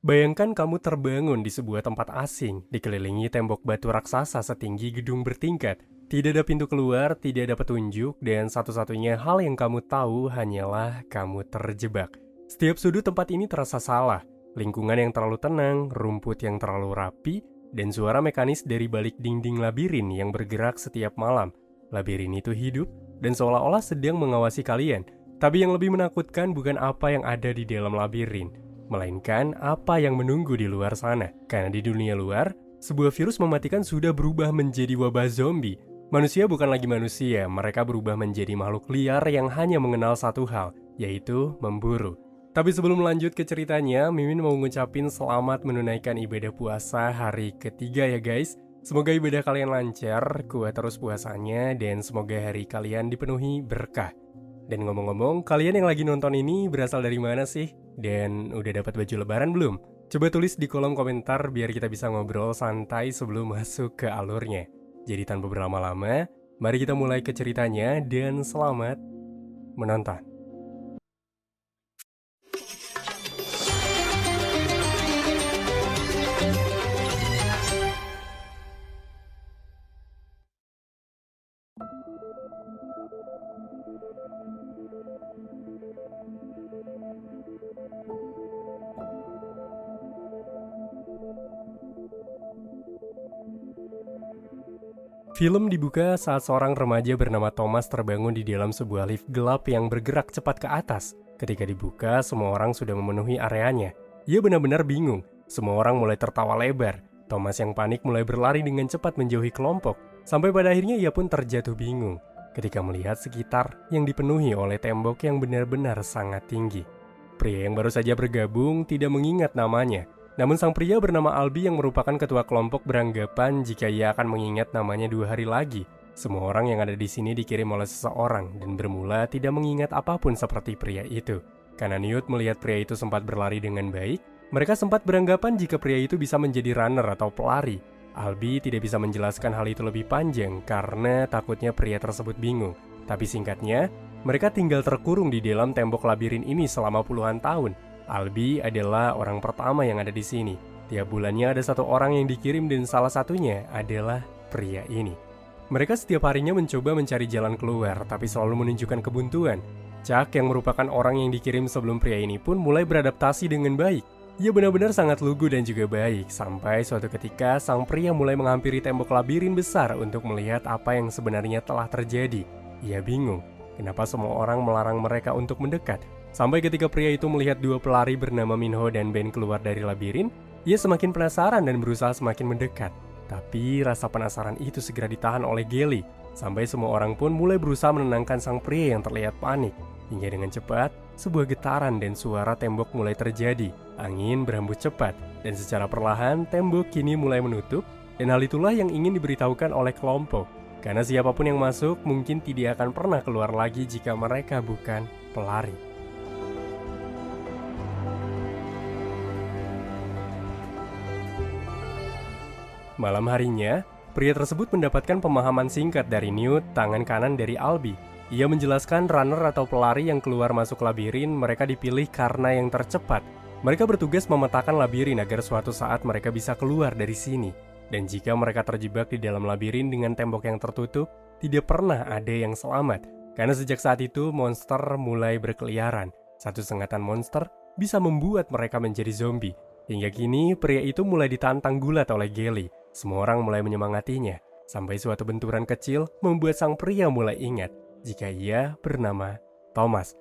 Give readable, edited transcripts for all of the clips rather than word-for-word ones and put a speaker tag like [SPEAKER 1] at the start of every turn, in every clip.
[SPEAKER 1] Bayangkan kamu terbangun di sebuah tempat asing, dikelilingi tembok batu raksasa setinggi gedung bertingkat. Tidak ada pintu keluar, tidak ada petunjuk, dan satu-satunya hal yang kamu tahu hanyalah kamu terjebak. Setiap sudut tempat ini terasa salah. Lingkungan yang terlalu tenang, rumput yang terlalu rapi, dan suara mekanis dari balik dinding labirin yang bergerak setiap malam. Labirin itu hidup, dan seolah-olah sedang mengawasi kalian. Tapi yang lebih menakutkan bukan apa yang ada di dalam labirin, melainkan apa yang menunggu di luar sana. Karena di dunia luar, sebuah virus mematikan sudah berubah menjadi wabah zombie. Manusia bukan lagi manusia, mereka berubah menjadi makhluk liar yang hanya mengenal satu hal, yaitu memburu. Tapi sebelum lanjut ke ceritanya, Mimin mau ngucapin selamat menunaikan ibadah puasa hari ketiga ya guys. Semoga ibadah kalian lancar, kuat terus puasanya, dan semoga hari kalian dipenuhi berkah. Dan ngomong-ngomong, kalian yang lagi nonton ini berasal dari mana sih? Dan udah dapat baju lebaran belum? Coba tulis di kolom komentar biar kita bisa ngobrol santai sebelum masuk ke alurnya. Jadi tanpa berlama-lama, mari kita mulai ke ceritanya dan selamat menonton. Film dibuka saat seorang remaja bernama Thomas terbangun di dalam sebuah lift gelap yang bergerak cepat ke atas. Ketika dibuka, semua orang sudah memenuhi areanya. Ia benar-benar bingung. Semua orang mulai tertawa lebar. Thomas yang panik mulai berlari dengan cepat menjauhi kelompok. Sampai pada akhirnya ia pun terjatuh bingung ketika melihat sekitar yang dipenuhi oleh tembok yang benar-benar sangat tinggi. Pria yang baru saja bergabung tidak mengingat namanya. Namun sang pria bernama Albi yang merupakan ketua kelompok beranggapan jika ia akan mengingat namanya 2 hari lagi. Semua orang yang ada di sini dikirim oleh seseorang dan bermula tidak mengingat apapun seperti pria itu. Karena Newt melihat pria itu sempat berlari dengan baik, mereka sempat beranggapan jika pria itu bisa menjadi runner atau pelari. Albi tidak bisa menjelaskan hal itu lebih panjang karena takutnya pria tersebut bingung. Tapi singkatnya, mereka tinggal terkurung di dalam tembok labirin ini selama puluhan tahun. Albi adalah orang pertama yang ada di sini. Tiap bulannya ada satu orang yang dikirim dan salah satunya adalah pria ini. Mereka setiap harinya mencoba mencari jalan keluar, tapi selalu menunjukkan kebuntuan. Chuck yang merupakan orang yang dikirim sebelum pria ini pun mulai beradaptasi dengan baik. Ia benar-benar sangat lugu dan juga baik, sampai suatu ketika sang pria mulai menghampiri tembok labirin besar untuk melihat apa yang sebenarnya telah terjadi. Ia bingung, kenapa semua orang melarang mereka untuk mendekat. Sampai ketika pria itu melihat 2 pelari bernama Minho dan Ben keluar dari labirin, ia semakin penasaran dan berusaha semakin mendekat. Tapi rasa penasaran itu segera ditahan oleh Gelly, sampai semua orang pun mulai berusaha menenangkan sang pria yang terlihat panik. Hingga dengan cepat, sebuah getaran dan suara tembok mulai terjadi. Angin berhembus cepat, dan secara perlahan tembok kini mulai menutup, dan hal itulah yang ingin diberitahukan oleh kelompok. Karena siapapun yang masuk mungkin tidak akan pernah keluar lagi jika mereka bukan pelari. Malam harinya, pria tersebut mendapatkan pemahaman singkat dari Newt, tangan kanan dari Albi. Ia menjelaskan runner atau pelari yang keluar masuk labirin mereka dipilih karena yang tercepat. Mereka bertugas memetakan labirin agar suatu saat mereka bisa keluar dari sini. Dan jika mereka terjebak di dalam labirin dengan tembok yang tertutup, tidak pernah ada yang selamat. Karena sejak saat itu monster mulai berkeliaran. Satu sengatan monster bisa membuat mereka menjadi zombie. Hingga kini pria itu mulai ditantang gulat oleh Gelly. Semua orang mulai menyemangatinya, sampai suatu benturan kecil membuat sang pria mulai ingat jika ia bernama Thomas.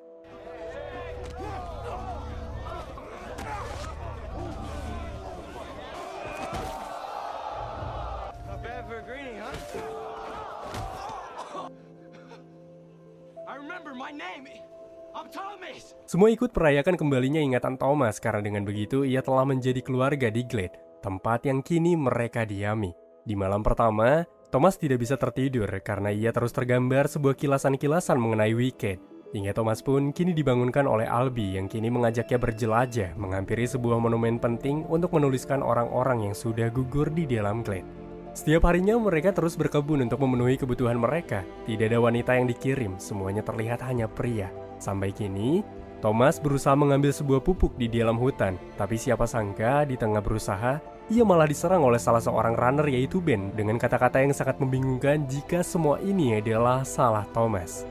[SPEAKER 1] Semua ikut merayakan kembalinya ingatan Thomas karena dengan begitu ia telah menjadi keluarga di Glade, tempat yang kini mereka diami. Di malam pertama, Thomas tidak bisa tertidur karena ia terus tergambar sebuah kilasan-kilasan mengenai Wicked. Hingga Thomas pun kini dibangunkan oleh Albi yang kini mengajaknya berjelajah menghampiri sebuah monumen penting untuk menuliskan orang-orang yang sudah gugur di dalam Glade. Setiap harinya mereka terus berkebun untuk memenuhi kebutuhan mereka. Tidak ada wanita yang dikirim, semuanya terlihat hanya pria. Sampai kini, Thomas berusaha mengambil sebuah pupuk di dalam hutan, tapi siapa sangka di tengah berusaha, ia malah diserang oleh salah seorang runner yaitu Ben dengan kata-kata yang sangat membingungkan jika semua ini adalah salah Thomas.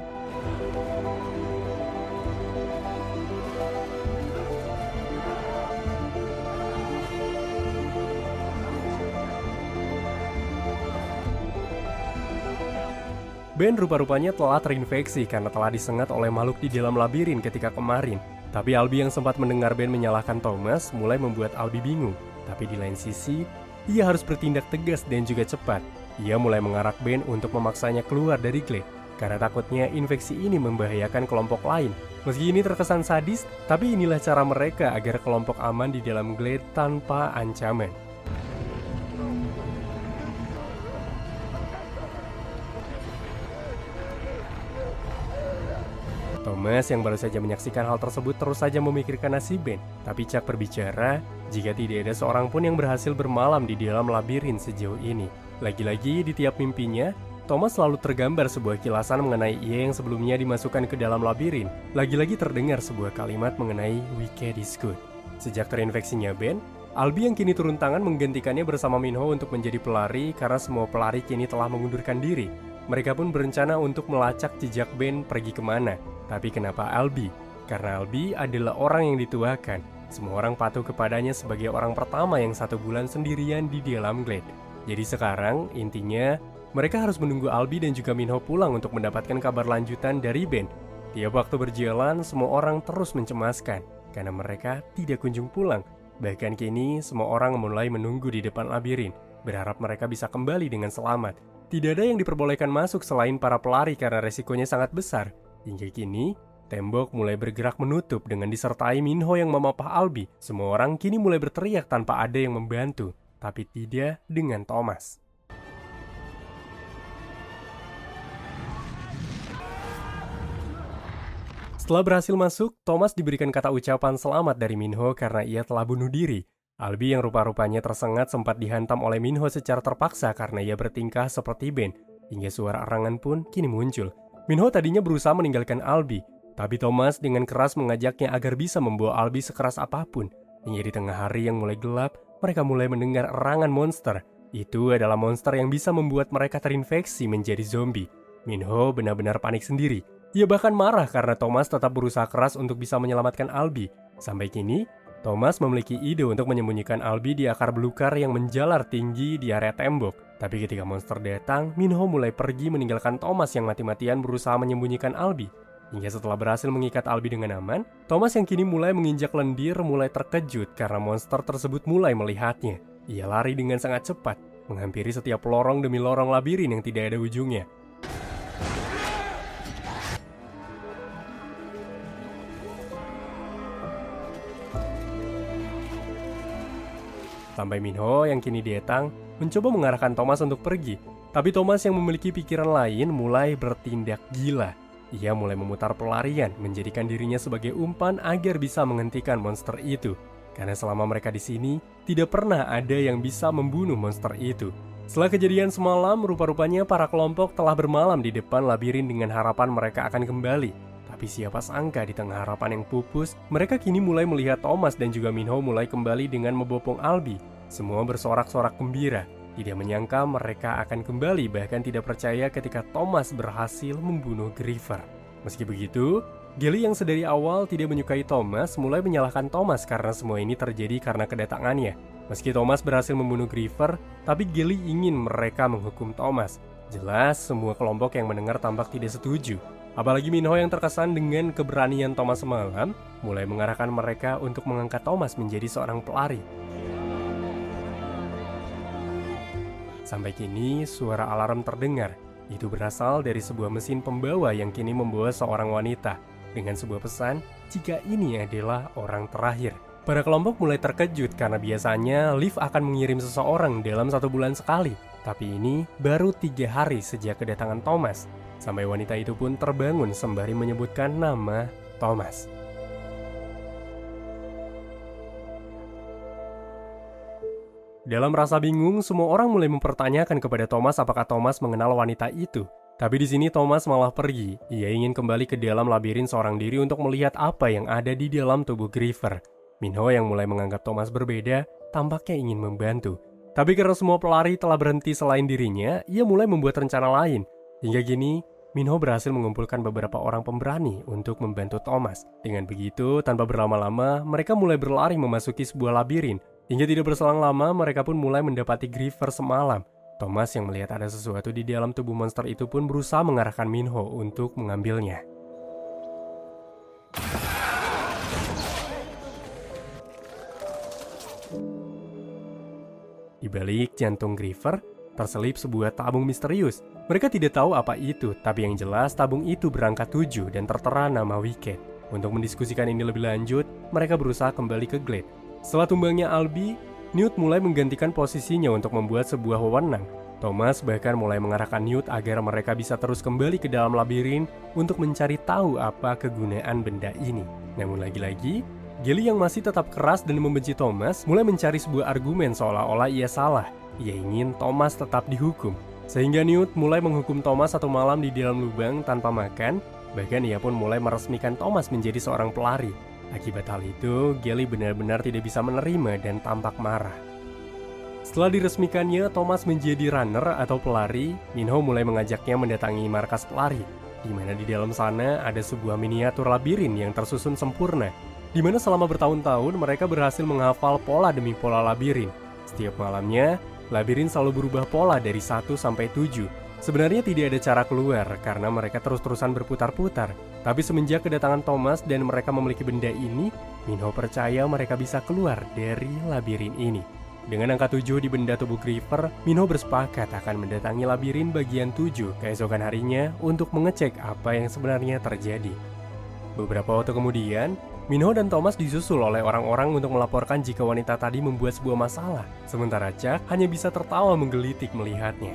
[SPEAKER 1] Ben rupa-rupanya telah terinfeksi karena telah disengat oleh makhluk di dalam labirin ketika kemarin. Tapi Albi yang sempat mendengar Ben menyalahkan Thomas mulai membuat Albi bingung. Tapi di lain sisi, ia harus bertindak tegas dan juga cepat. Ia mulai mengarak Ben untuk memaksanya keluar dari Glade, karena takutnya infeksi ini membahayakan kelompok lain. Meski ini terkesan sadis, tapi inilah cara mereka agar kelompok aman di dalam Glade tanpa ancaman. Thomas yang baru saja menyaksikan hal tersebut terus saja memikirkan nasib Ben. Tapi Chuck berbicara, jika tidak ada seorang pun yang berhasil bermalam di dalam labirin sejauh ini. Lagi-lagi di tiap mimpinya, Thomas selalu tergambar sebuah kilasan mengenai ia yang sebelumnya dimasukkan ke dalam labirin. Lagi-lagi terdengar sebuah kalimat mengenai "Wicked is good". Sejak terinfeksinya Ben, Albi yang kini turun tangan menggantikannya bersama Minho untuk menjadi pelari karena semua pelari kini telah mengundurkan diri. Mereka pun berencana untuk melacak jejak Ben pergi kemana. Tapi kenapa Albi? Karena Albi adalah orang yang dituakan. Semua orang patuh kepadanya sebagai orang pertama yang 1 bulan sendirian di dalam Glade. Jadi sekarang intinya mereka harus menunggu Albi dan juga Minho pulang untuk mendapatkan kabar lanjutan dari Ben. Tiap waktu berjalan semua orang terus mencemaskan karena mereka tidak kunjung pulang. Bahkan kini semua orang mulai menunggu di depan labirin, berharap mereka bisa kembali dengan selamat. Tidak ada yang diperbolehkan masuk selain para pelari karena resikonya sangat besar. Hingga kini, tembok mulai bergerak menutup dengan disertai Minho yang memapah Albi. Semua orang kini mulai berteriak tanpa ada yang membantu, tapi tidak dengan Thomas. Setelah berhasil masuk, Thomas diberikan kata ucapan selamat dari Minho karena ia telah bunuh diri. Albi yang rupa-rupanya tersengat sempat dihantam oleh Minho secara terpaksa karena ia bertingkah seperti Ben. Hingga suara erangan pun kini muncul. Minho tadinya berusaha meninggalkan Albi, tapi Thomas dengan keras mengajaknya agar bisa membawa Albi sekeras apapun. Hingga di tengah hari yang mulai gelap, mereka mulai mendengar erangan monster. Itu adalah monster yang bisa membuat mereka terinfeksi menjadi zombie. Minho benar-benar panik sendiri. Ia bahkan marah karena Thomas tetap berusaha keras untuk bisa menyelamatkan Albi. Sampai kini, Thomas memiliki ide untuk menyembunyikan Albi di akar belukar yang menjalar tinggi di area tembok. Tapi ketika monster datang, Minho mulai pergi meninggalkan Thomas yang mati-matian berusaha menyembunyikan Albi. Hingga setelah berhasil mengikat Albi dengan aman, Thomas yang kini mulai menginjak lendir mulai terkejut karena monster tersebut mulai melihatnya. Ia lari dengan sangat cepat, menghampiri setiap lorong demi lorong labirin yang tidak ada ujungnya. Sampai Minho yang kini datang, mencoba mengarahkan Thomas untuk pergi. Tapi Thomas yang memiliki pikiran lain mulai bertindak gila. Ia mulai memutar pelarian, menjadikan dirinya sebagai umpan agar bisa menghentikan monster itu. Karena selama mereka di sini, tidak pernah ada yang bisa membunuh monster itu. Setelah kejadian semalam, rupa-rupanya para kelompok telah bermalam di depan labirin dengan harapan mereka akan kembali. Tapi siapa sangka di tengah harapan yang pupus, mereka kini mulai melihat Thomas dan juga Minho mulai kembali dengan membopong Albi. Semua bersorak-sorak gembira, tidak menyangka mereka akan kembali, bahkan tidak percaya ketika Thomas berhasil membunuh Griever. Meski begitu, Gilly yang sedari awal tidak menyukai Thomas mulai menyalahkan Thomas karena semua ini terjadi karena kedatangannya. Meski Thomas berhasil membunuh Griever, tapi Gilly ingin mereka menghukum Thomas. Jelas semua kelompok yang mendengar tampak tidak setuju. Apalagi Minho yang terkesan dengan keberanian Thomas semalam, mulai mengarahkan mereka untuk mengangkat Thomas menjadi seorang pelari. Sampai kini, suara alarm terdengar. Itu berasal dari sebuah mesin pembawa yang kini membawa seorang wanita dengan sebuah pesan jika ini adalah orang terakhir. Para kelompok mulai terkejut karena biasanya lift akan mengirim seseorang dalam 1 bulan sekali. Tapi ini baru 3 hari sejak kedatangan Thomas. Sampai wanita itu pun terbangun sembari menyebutkan nama Thomas. Dalam rasa bingung, semua orang mulai mempertanyakan kepada Thomas apakah Thomas mengenal wanita itu. Tapi di sini Thomas malah pergi. Ia ingin kembali ke dalam labirin seorang diri untuk melihat apa yang ada di dalam tubuh Griever. Minho yang mulai menganggap Thomas berbeda, tampaknya ingin membantu. Tapi karena semua pelari telah berhenti selain dirinya, ia mulai membuat rencana lain. Hingga kini, Minho berhasil mengumpulkan beberapa orang pemberani untuk membantu Thomas. Dengan begitu, tanpa berlama-lama, mereka mulai berlari memasuki sebuah labirin. Hingga tidak berselang lama, mereka pun mulai mendapati Griever semalam. Thomas yang melihat ada sesuatu di dalam tubuh monster itu pun berusaha mengarahkan Minho untuk mengambilnya. Di balik jantung Griever, terselip sebuah tabung misterius. Mereka tidak tahu apa itu, tapi yang jelas tabung itu berangka 7 dan tertera nama Wicked. Untuk mendiskusikan ini lebih lanjut, mereka berusaha kembali ke Glade. Setelah tumbangnya Albi, Newt mulai menggantikan posisinya untuk membuat sebuah wewenang. Thomas bahkan mulai mengarahkan Newt agar mereka bisa terus kembali ke dalam labirin untuk mencari tahu apa kegunaan benda ini. Namun lagi-lagi, Gilly yang masih tetap keras dan membenci Thomas mulai mencari sebuah argumen seolah-olah ia salah. Ia ingin Thomas tetap dihukum. Sehingga Newt mulai menghukum Thomas 1 malam di dalam lubang tanpa makan. Bahkan ia pun mulai meresmikan Thomas menjadi seorang pelari. Akibat hal itu, Gilly benar-benar tidak bisa menerima dan tampak marah. Setelah diresmikannya Thomas menjadi runner atau pelari, Minho mulai mengajaknya mendatangi markas pelari, di mana di dalam sana ada sebuah miniatur labirin yang tersusun sempurna, di mana selama bertahun-tahun mereka berhasil menghafal pola demi pola labirin. Setiap malamnya, labirin selalu berubah pola dari 1 sampai 7. Sebenarnya tidak ada cara keluar karena mereka terus-terusan berputar-putar. Tapi semenjak kedatangan Thomas dan mereka memiliki benda ini, Minho percaya mereka bisa keluar dari labirin ini. Dengan angka 7 di benda tubuh Griever, Minho bersepakat akan mendatangi labirin bagian 7 keesokan harinya untuk mengecek apa yang sebenarnya terjadi. Beberapa waktu kemudian, Minho dan Thomas disusul oleh orang-orang untuk melaporkan jika wanita tadi membuat sebuah masalah, sementara Chuck hanya bisa tertawa menggelitik melihatnya.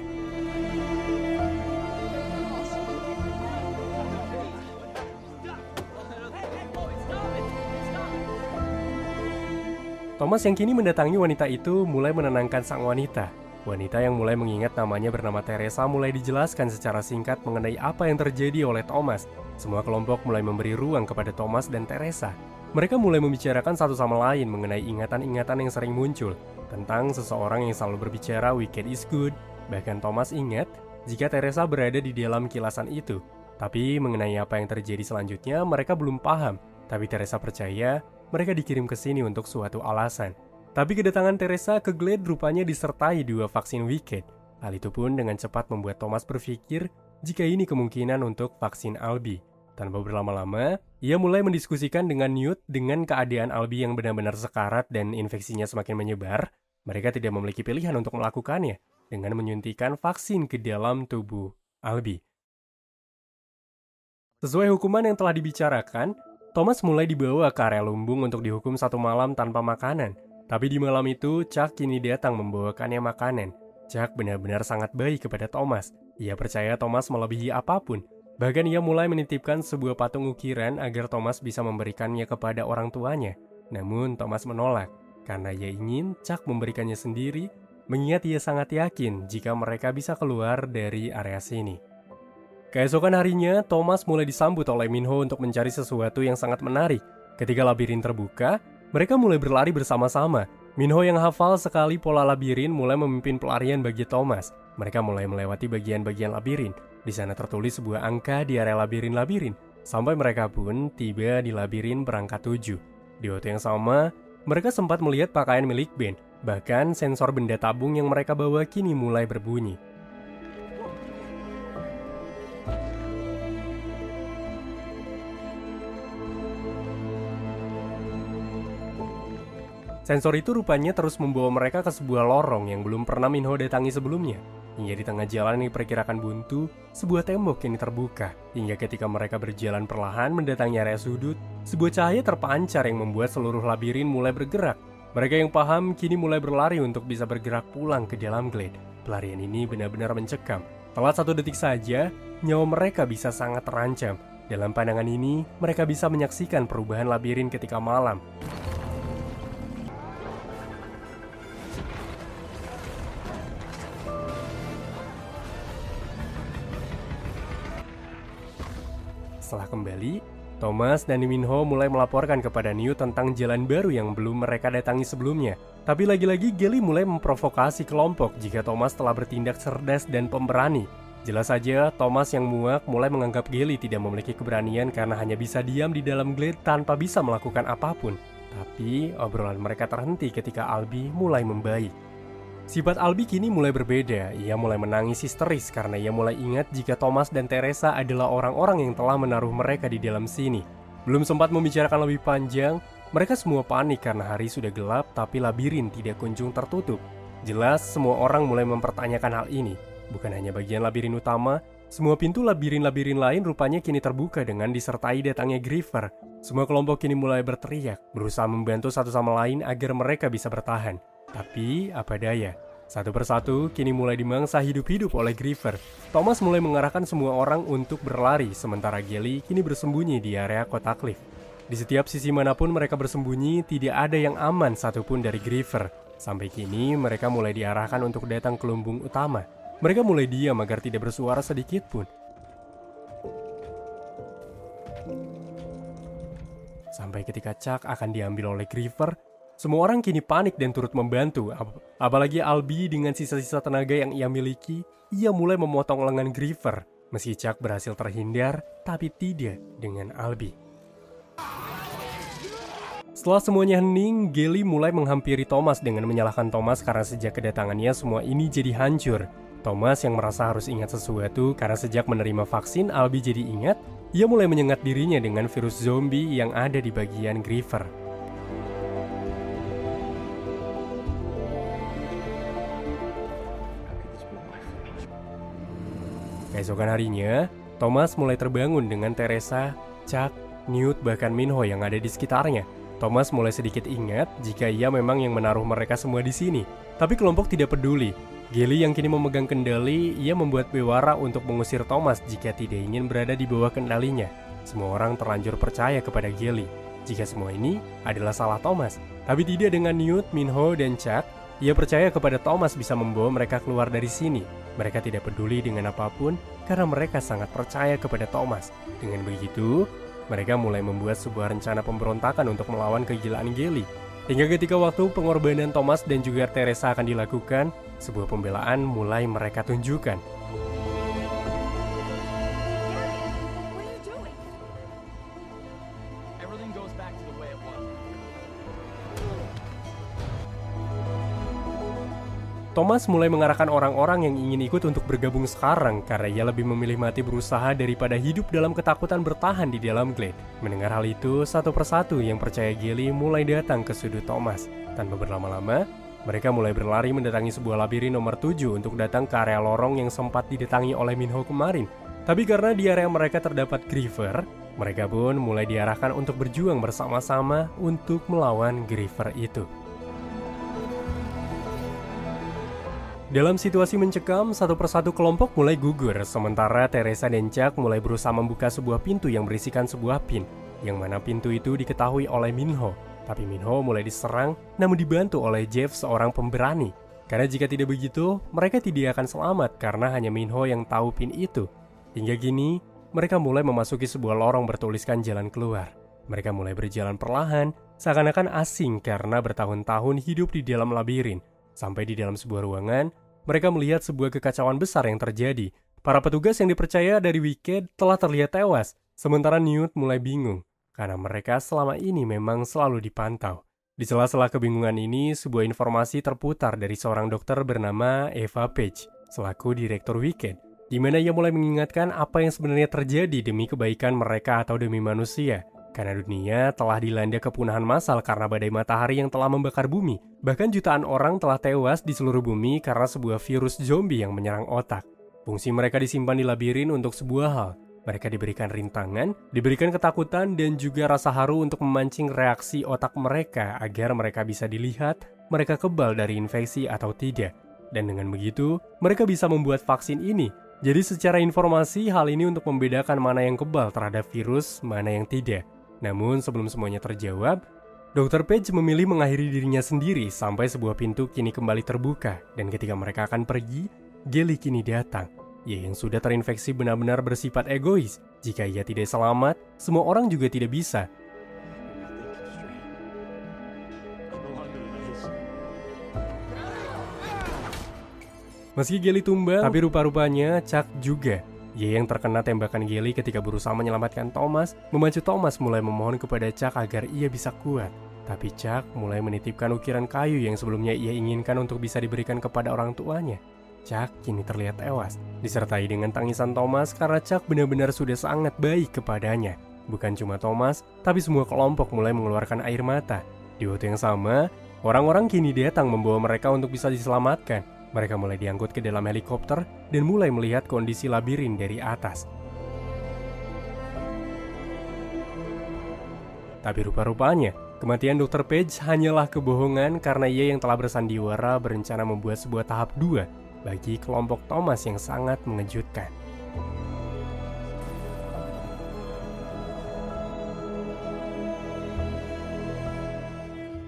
[SPEAKER 1] Thomas yang kini mendatangi wanita itu mulai menenangkan sang wanita. Wanita yang mulai mengingat namanya bernama Teresa mulai dijelaskan secara singkat mengenai apa yang terjadi oleh Thomas. Semua kelompok mulai memberi ruang kepada Thomas dan Teresa. Mereka mulai membicarakan satu sama lain mengenai ingatan-ingatan yang sering muncul tentang seseorang yang selalu berbicara wicked is good. Bahkan Thomas ingat jika Teresa berada di dalam kilasan itu. Tapi mengenai apa yang terjadi selanjutnya mereka belum paham. Tapi Teresa percaya mereka dikirim ke sini untuk suatu alasan. Tapi kedatangan Teresa ke Glade rupanya disertai 2 vaksin Wicked. Hal itu pun dengan cepat membuat Thomas berpikir jika ini kemungkinan untuk vaksin Albi. Tanpa berlama-lama, ia mulai mendiskusikan dengan Newt dengan keadaan Albi yang benar-benar sekarat dan infeksinya semakin menyebar. Mereka tidak memiliki pilihan untuk melakukannya dengan menyuntikkan vaksin ke dalam tubuh Albi. Sesuai hukuman yang telah dibicarakan, Thomas mulai dibawa ke area lumbung untuk dihukum 1 malam tanpa makanan. Tapi di malam itu, Chuck kini datang membawakannya makanan. Chuck benar-benar sangat baik kepada Thomas. Ia percaya Thomas melebihi apapun. Bahkan ia mulai menitipkan sebuah patung ukiran agar Thomas bisa memberikannya kepada orang tuanya. Namun Thomas menolak, karena ia ingin Chuck memberikannya sendiri, mengingat ia sangat yakin jika mereka bisa keluar dari area sini. Keesokan harinya, Thomas mulai disambut oleh Minho untuk mencari sesuatu yang sangat menarik. Ketika labirin terbuka, mereka mulai berlari bersama-sama. Minho yang hafal sekali pola labirin mulai memimpin pelarian bagi Thomas. Mereka mulai melewati bagian-bagian labirin. Di sana tertulis sebuah angka di area labirin-labirin. Sampai mereka pun tiba di labirin berangka 7. Di waktu yang sama, mereka sempat melihat pakaian milik Ben. Bahkan sensor benda tabung yang mereka bawa kini mulai berbunyi. Sensor itu rupanya terus membawa mereka ke sebuah lorong yang belum pernah Minho datangi sebelumnya. Hingga di tengah jalan yang diperkirakan buntu, sebuah tembok kini terbuka. Hingga ketika mereka berjalan perlahan mendatangi area sudut, sebuah cahaya terpancar yang membuat seluruh labirin mulai bergerak. Mereka yang paham kini mulai berlari untuk bisa bergerak pulang ke dalam Glade. Pelarian ini benar-benar mencekam. Telat 1 detik saja, nyawa mereka bisa sangat terancam. Dalam pandangan ini, mereka bisa menyaksikan perubahan labirin ketika malam. Setelah kembali, Thomas dan Minho mulai melaporkan kepada Newt tentang jalan baru yang belum mereka datangi sebelumnya. Tapi lagi-lagi Gally mulai memprovokasi kelompok jika Thomas telah bertindak cerdas dan pemberani. Jelas saja, Thomas yang muak mulai menganggap Gally tidak memiliki keberanian karena hanya bisa diam di dalam glade tanpa bisa melakukan apapun. Tapi obrolan mereka terhenti ketika Albie mulai membaik. Sifat Albie kini mulai berbeda. Ia mulai menangis histeris karena ia mulai ingat jika Thomas dan Teresa adalah orang-orang yang telah menaruh mereka di dalam sini. Belum sempat membicarakan lebih panjang, mereka semua panik karena hari sudah gelap tapi labirin tidak kunjung tertutup. Jelas semua orang mulai mempertanyakan hal ini. Bukan hanya bagian labirin utama, semua pintu labirin-labirin lain rupanya kini terbuka dengan disertai datangnya Griefer. Semua kelompok kini mulai berteriak, berusaha membantu satu sama lain agar mereka bisa bertahan. Tapi, apa daya, satu persatu kini mulai dimangsa hidup-hidup oleh Griefer. Thomas mulai mengarahkan semua orang untuk berlari, sementara Gally kini bersembunyi di area kotak lift. Di setiap sisi manapun mereka bersembunyi, tidak ada yang aman satupun dari Griefer. Sampai kini, mereka mulai diarahkan untuk datang ke lumbung utama. Mereka mulai diam agar tidak bersuara sedikit pun. Sampai ketika Chuck akan diambil oleh Griefer, semua orang kini panik dan turut membantu. Apalagi Albie dengan sisa-sisa tenaga yang ia miliki, ia mulai memotong lengan Griefer. Meski Chuck berhasil terhindar, tapi tidak dengan Albie. Setelah semuanya hening, Gally mulai menghampiri Thomas dengan menyalahkan Thomas karena sejak kedatangannya semua ini jadi hancur. Thomas yang merasa harus ingat sesuatu karena sejak menerima vaksin Albie jadi ingat, ia mulai menyengat dirinya dengan virus zombie yang ada di bagian Griefer. Keesokan harinya, Thomas mulai terbangun dengan Teresa, Chuck, Newt, bahkan Minho yang ada di sekitarnya. Thomas mulai sedikit ingat jika ia memang yang menaruh mereka semua di sini. Tapi kelompok tidak peduli. Gally yang kini memegang kendali, ia membuat bewara untuk mengusir Thomas jika tidak ingin berada di bawah kendalinya. Semua orang terlanjur percaya kepada Gally jika semua ini adalah salah Thomas. Tapi tidak dengan Newt, Minho, dan Chuck. Ia percaya kepada Thomas bisa membawa mereka keluar dari sini. Mereka tidak peduli dengan apapun karena mereka sangat percaya kepada Thomas. Dengan begitu, mereka mulai membuat sebuah rencana pemberontakan untuk melawan kegilaan Gally. Hingga ketika waktu pengorbanan Thomas dan juga Teresa akan dilakukan, sebuah pembelaan mulai mereka tunjukkan. Thomas mulai mengarahkan orang-orang yang ingin ikut untuk bergabung sekarang karena ia lebih memilih mati berusaha daripada hidup dalam ketakutan bertahan di dalam glade. Mendengar hal itu, satu persatu yang percaya Gally mulai datang ke sudut Thomas. Tanpa berlama-lama, mereka mulai berlari mendatangi sebuah labirin nomor 7 untuk datang ke area lorong yang sempat didatangi oleh Minho kemarin. Tapi karena di area mereka terdapat Griefer, mereka pun mulai diarahkan untuk berjuang bersama-sama untuk melawan Griefer itu. Dalam situasi mencekam, satu persatu kelompok mulai gugur, sementara Teresa dan Chuck mulai berusaha membuka sebuah pintu yang berisikan sebuah pin, yang mana pintu itu diketahui oleh Minho. Tapi Minho mulai diserang, namun dibantu oleh Jeff, seorang pemberani. Karena jika tidak begitu, mereka tidak akan selamat karena hanya Minho yang tahu pin itu. Hingga kini, mereka mulai memasuki sebuah lorong bertuliskan jalan keluar. Mereka mulai berjalan perlahan, seakan-akan asing karena bertahun-tahun hidup di dalam labirin. Sampai di dalam sebuah ruangan, mereka melihat sebuah kekacauan besar yang terjadi. Para petugas yang dipercaya dari Wicked telah terlihat tewas, sementara Newt mulai bingung, karena mereka selama ini memang selalu dipantau. Di sela-sela kebingungan ini, sebuah informasi terputar dari seorang dokter bernama Eva Page, selaku direktur Wicked, di mana ia mulai mengingatkan apa yang sebenarnya terjadi demi kebaikan mereka atau demi manusia. Karena dunia telah dilanda kepunahan massal karena badai matahari yang telah membakar bumi. Bahkan jutaan orang telah tewas di seluruh bumi karena sebuah virus zombie yang menyerang otak. Fungsi mereka disimpan di labirin untuk sebuah hal. Mereka diberikan rintangan, diberikan ketakutan, dan juga rasa haru untuk memancing reaksi otak mereka agar mereka bisa dilihat mereka kebal dari infeksi atau tidak. Dan dengan begitu, mereka bisa membuat vaksin ini. Jadi secara informasi, hal ini untuk membedakan mana yang kebal terhadap virus, mana yang tidak. Namun sebelum semuanya terjawab, Dr. Page memilih mengakhiri dirinya sendiri sampai sebuah pintu kini kembali terbuka. Dan ketika mereka akan pergi, Gally kini datang. Ia yang sudah terinfeksi benar-benar bersifat egois. Jika ia tidak selamat, semua orang juga tidak bisa. Meski Gally tumbang, tapi rupa-rupanya Chuck juga. Ia yang terkena tembakan Gally ketika berusaha menyelamatkan Thomas, memacu Thomas mulai memohon kepada Chuck agar ia bisa kuat. Tapi Chuck mulai menitipkan ukiran kayu yang sebelumnya ia inginkan untuk bisa diberikan kepada orang tuanya. Chuck kini terlihat tewas, disertai dengan tangisan Thomas karena Chuck benar-benar sudah sangat baik kepadanya. Bukan cuma Thomas, tapi semua kelompok mulai mengeluarkan air mata. Di waktu yang sama, orang-orang kini datang membawa mereka untuk bisa diselamatkan. Mereka mulai diangkut ke dalam helikopter dan mulai melihat kondisi labirin dari atas. Tapi rupa-rupanya, kematian Dr. Page hanyalah kebohongan karena ia yang telah bersandiwara berencana membuat sebuah tahap 2 bagi kelompok Thomas yang sangat mengejutkan.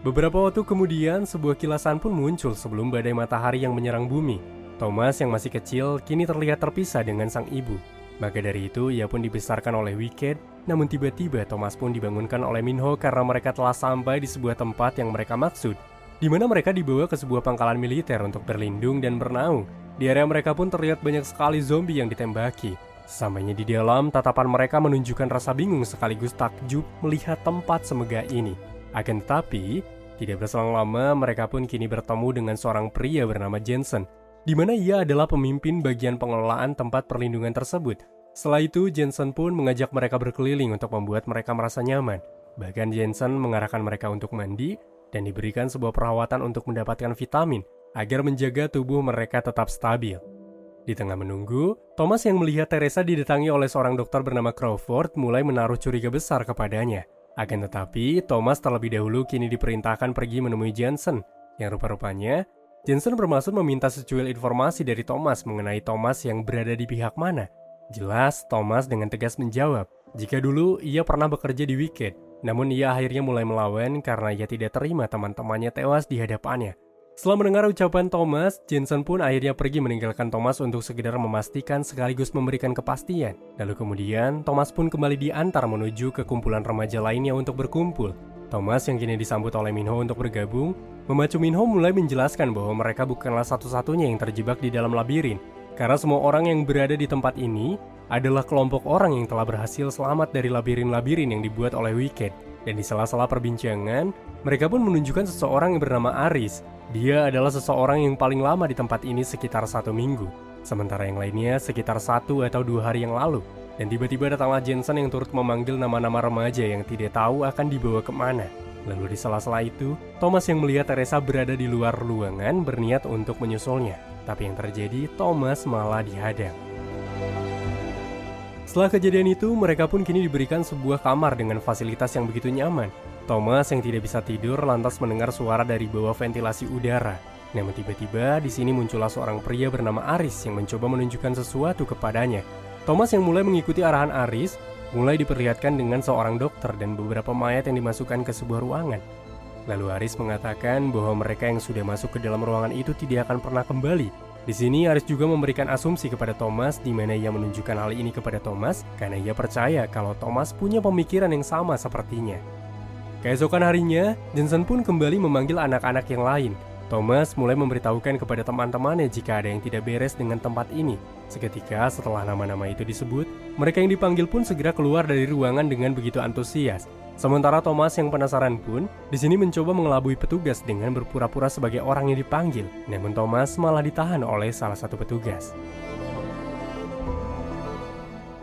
[SPEAKER 1] Beberapa waktu kemudian, sebuah kilasan pun muncul sebelum badai matahari yang menyerang bumi. Thomas yang masih kecil kini terlihat terpisah dengan sang ibu. Maka dari itu, ia pun dibesarkan oleh Wicked, namun tiba-tiba Thomas pun dibangunkan oleh Minho karena mereka telah sampai di sebuah tempat yang mereka maksud, di mana mereka dibawa ke sebuah pangkalan militer untuk berlindung dan bernaung. Di area mereka pun terlihat banyak sekali zombie yang ditembaki. Sesampainya di dalam, tatapan mereka menunjukkan rasa bingung sekaligus takjub melihat tempat semegah ini. Akan tetapi, tidak berselang lama, mereka pun kini bertemu dengan seorang pria bernama Jensen, di mana ia adalah pemimpin bagian pengelolaan tempat perlindungan tersebut. Setelah itu, Jensen pun mengajak mereka berkeliling untuk membuat mereka merasa nyaman. Bahkan Jensen mengarahkan mereka untuk mandi dan diberikan sebuah perawatan untuk mendapatkan vitamin agar menjaga tubuh mereka tetap stabil. Di tengah menunggu, Thomas yang melihat Teresa didatangi oleh seorang dokter bernama Crawford mulai menaruh curiga besar kepadanya. Akan tetapi, Thomas terlebih dahulu kini diperintahkan pergi menemui Jensen, yang rupa-rupanya, Jensen bermaksud meminta secuil informasi dari Thomas mengenai Thomas yang berada di pihak mana. Jelas, Thomas dengan tegas menjawab, jika dulu ia pernah bekerja di Wicked, namun ia akhirnya mulai melawan karena ia tidak terima teman-temannya tewas di hadapannya. Setelah mendengar ucapan Thomas, Jensen pun akhirnya pergi meninggalkan Thomas untuk sekedar memastikan sekaligus memberikan kepastian. Lalu kemudian, Thomas pun kembali diantar menuju ke kumpulan remaja lainnya untuk berkumpul. Thomas yang kini disambut oleh Minho untuk bergabung, memacu Minho mulai menjelaskan bahwa mereka bukanlah satu-satunya yang terjebak di dalam labirin. Karena semua orang yang berada di tempat ini adalah kelompok orang yang telah berhasil selamat dari labirin-labirin yang dibuat oleh Wicked. Dan di sela-sela perbincangan, mereka pun menunjukkan seseorang yang bernama Aris. Dia adalah seseorang yang paling lama di tempat ini sekitar 1 minggu, sementara yang lainnya sekitar 1 atau 2 hari yang lalu. Dan tiba-tiba datanglah Jensen yang turut memanggil nama-nama remaja yang tidak tahu akan dibawa kemana. Lalu di sela-sela itu, Thomas yang melihat Teresa berada di luar ruangan berniat untuk menyusulnya. Tapi yang terjadi, Thomas malah dihadang. Setelah kejadian itu, mereka pun kini diberikan sebuah kamar dengan fasilitas yang begitu nyaman. Thomas yang tidak bisa tidur lantas mendengar suara dari bawah ventilasi udara. Namun tiba-tiba di sini muncullah seorang pria bernama Aris yang mencoba menunjukkan sesuatu kepadanya. Thomas yang mulai mengikuti arahan Aris, mulai diperlihatkan dengan seorang dokter dan beberapa mayat yang dimasukkan ke sebuah ruangan. Lalu Aris mengatakan bahwa mereka yang sudah masuk ke dalam ruangan itu tidak akan pernah kembali. Di sini Aris juga memberikan asumsi kepada Thomas di mana ia menunjukkan hal ini kepada Thomas karena ia percaya kalau Thomas punya pemikiran yang sama sepertinya. Keesokan harinya, Jensen pun kembali memanggil anak-anak yang lain. Thomas mulai memberitahukan kepada teman-temannya jika ada yang tidak beres dengan tempat ini. Seketika setelah nama-nama itu disebut, mereka yang dipanggil pun segera keluar dari ruangan dengan begitu antusias. Sementara Thomas yang penasaran pun di sini mencoba mengelabui petugas dengan berpura-pura sebagai orang yang dipanggil. Namun Thomas malah ditahan oleh salah satu petugas.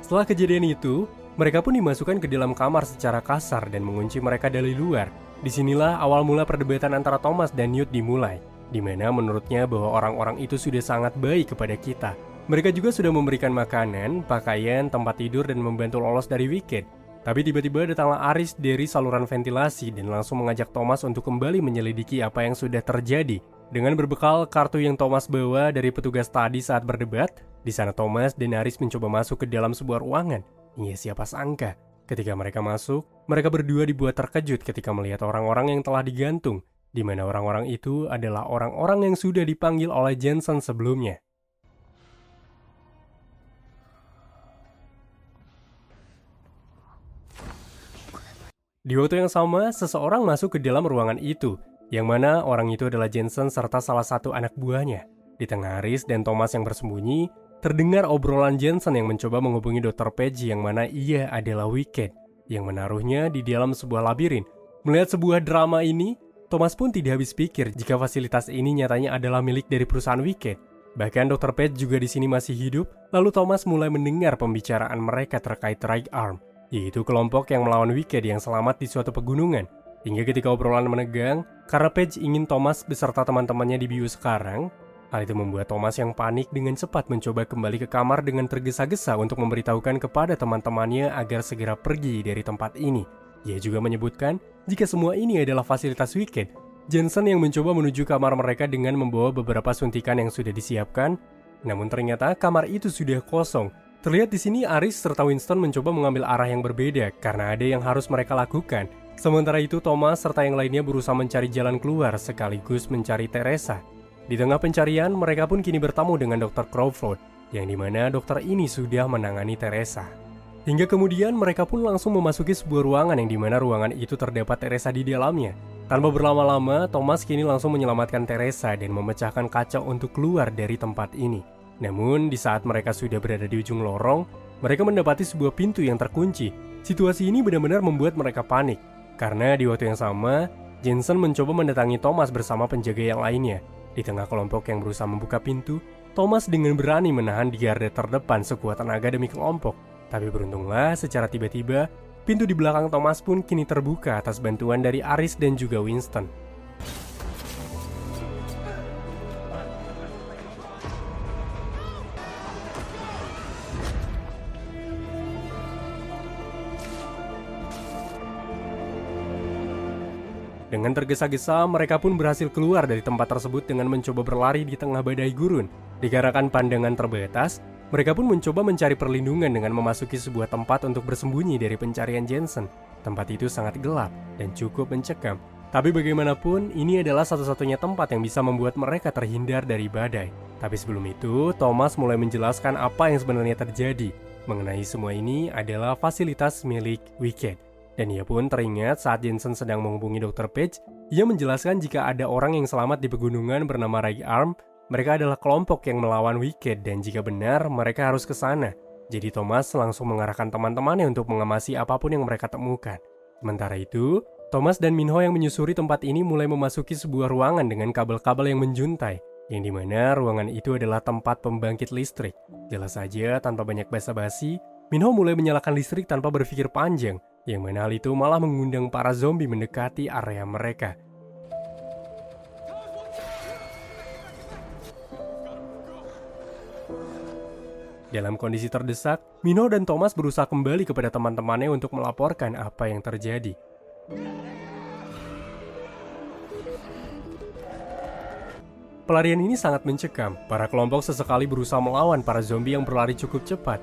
[SPEAKER 1] Setelah kejadian itu, mereka pun dimasukkan ke dalam kamar secara kasar dan mengunci mereka dari luar. Disinilah awal mula perdebatan antara Thomas dan Newt dimulai, di mana menurutnya bahwa orang-orang itu sudah sangat baik kepada kita. Mereka juga sudah memberikan makanan, pakaian, tempat tidur, dan membantu lolos dari Wicked. Tapi tiba-tiba datanglah Aris dari saluran ventilasi dan langsung mengajak Thomas untuk kembali menyelidiki apa yang sudah terjadi. Dengan berbekal kartu yang Thomas bawa dari petugas tadi saat berdebat, di sana Thomas dan Aris mencoba masuk ke dalam sebuah ruangan. Iya, siapa sangka, ketika mereka masuk, mereka berdua dibuat terkejut ketika melihat orang-orang yang telah digantung, di mana orang-orang itu adalah orang-orang yang sudah dipanggil oleh Jensen sebelumnya. Di waktu yang sama, seseorang masuk ke dalam ruangan itu, yang mana orang itu adalah Jensen serta salah satu anak buahnya. Di tengah Aris dan Thomas yang bersembunyi, terdengar obrolan Jensen yang mencoba menghubungi Dr. Page yang mana ia adalah Wicked, yang menaruhnya di dalam sebuah labirin. Melihat sebuah drama ini, Thomas pun tidak habis pikir jika fasilitas ini nyatanya adalah milik dari perusahaan Wicked. Bahkan Dr. Page juga di sini masih hidup, lalu Thomas mulai mendengar pembicaraan mereka terkait Right Arm, yaitu kelompok yang melawan Wicked yang selamat di suatu pegunungan. Hingga ketika obrolan menegang, karena Page ingin Thomas beserta teman-temannya di bios sekarang, hal itu membuat Thomas yang panik dengan cepat mencoba kembali ke kamar dengan tergesa-gesa untuk memberitahukan kepada teman-temannya agar segera pergi dari tempat ini. Ia juga menyebutkan jika semua ini adalah fasilitas Wicked. Jensen yang mencoba menuju kamar mereka dengan membawa beberapa suntikan yang sudah disiapkan, namun ternyata kamar itu sudah kosong. Terlihat di sini Aris serta Winston mencoba mengambil arah yang berbeda karena ada yang harus mereka lakukan. Sementara itu Thomas serta yang lainnya berusaha mencari jalan keluar sekaligus mencari Teresa. Di tengah pencarian, mereka pun kini bertemu dengan Dr. Crawford, yang dimana dokter ini sudah menangani Teresa. Hingga kemudian mereka pun langsung memasuki sebuah ruangan yang dimana ruangan itu terdapat Teresa di dalamnya. Tanpa berlama-lama, Thomas kini langsung menyelamatkan Teresa dan memecahkan kaca untuk keluar dari tempat ini. Namun, di saat mereka sudah berada di ujung lorong, mereka mendapati sebuah pintu yang terkunci. Situasi ini benar-benar membuat mereka panik. Karena di waktu yang sama, Jensen mencoba mendatangi Thomas bersama penjaga yang lainnya. Di tengah kelompok yang berusaha membuka pintu, Thomas dengan berani menahan di garda terdepan sekuat tenaga demi kelompok. Tapi beruntunglah, secara tiba-tiba, pintu di belakang Thomas pun kini terbuka atas bantuan dari Aris dan juga Winston. Dengan tergesa-gesa, mereka pun berhasil keluar dari tempat tersebut dengan mencoba berlari di tengah badai gurun. Dikarenakan pandangan terbatas, mereka pun mencoba mencari perlindungan dengan memasuki sebuah tempat untuk bersembunyi dari pencarian Jensen. Tempat itu sangat gelap dan cukup mencekam. Tapi bagaimanapun, ini adalah satu-satunya tempat yang bisa membuat mereka terhindar dari badai. Tapi sebelum itu, Thomas mulai menjelaskan apa yang sebenarnya terjadi. Mengenai semua ini adalah fasilitas milik Wicked. Dan ia pun teringat saat Jensen sedang menghubungi Dr. Page, ia menjelaskan jika ada orang yang selamat di pegunungan bernama Right Arm, mereka adalah kelompok yang melawan Wicked dan jika benar, mereka harus ke sana. Jadi Thomas langsung mengarahkan teman-temannya untuk mengemasi apapun yang mereka temukan. Sementara itu, Thomas dan Minho yang menyusuri tempat ini mulai memasuki sebuah ruangan dengan kabel-kabel yang menjuntai, yang dimana ruangan itu adalah tempat pembangkit listrik. Jelas saja, tanpa banyak basa-basi, Minho mulai menyalakan listrik tanpa berpikir panjang, yang mana hal itu malah mengundang para zombie mendekati area mereka. Dalam kondisi terdesak, Minho dan Thomas berusaha kembali kepada teman-temannya untuk melaporkan apa yang terjadi. Pelarian ini sangat mencekam. Para kelompok sesekali berusaha melawan para zombie yang berlari cukup cepat.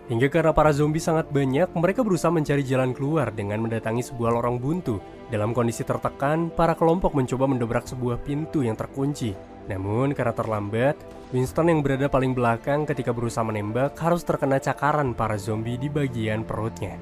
[SPEAKER 1] Hingga karena para zombie sangat banyak, mereka berusaha mencari jalan keluar dengan mendatangi sebuah lorong buntu. Dalam kondisi tertekan, para kelompok mencoba mendobrak sebuah pintu yang terkunci. Namun, karena terlambat, Winston yang berada paling belakang ketika berusaha menembak harus terkena cakaran para zombie di bagian perutnya.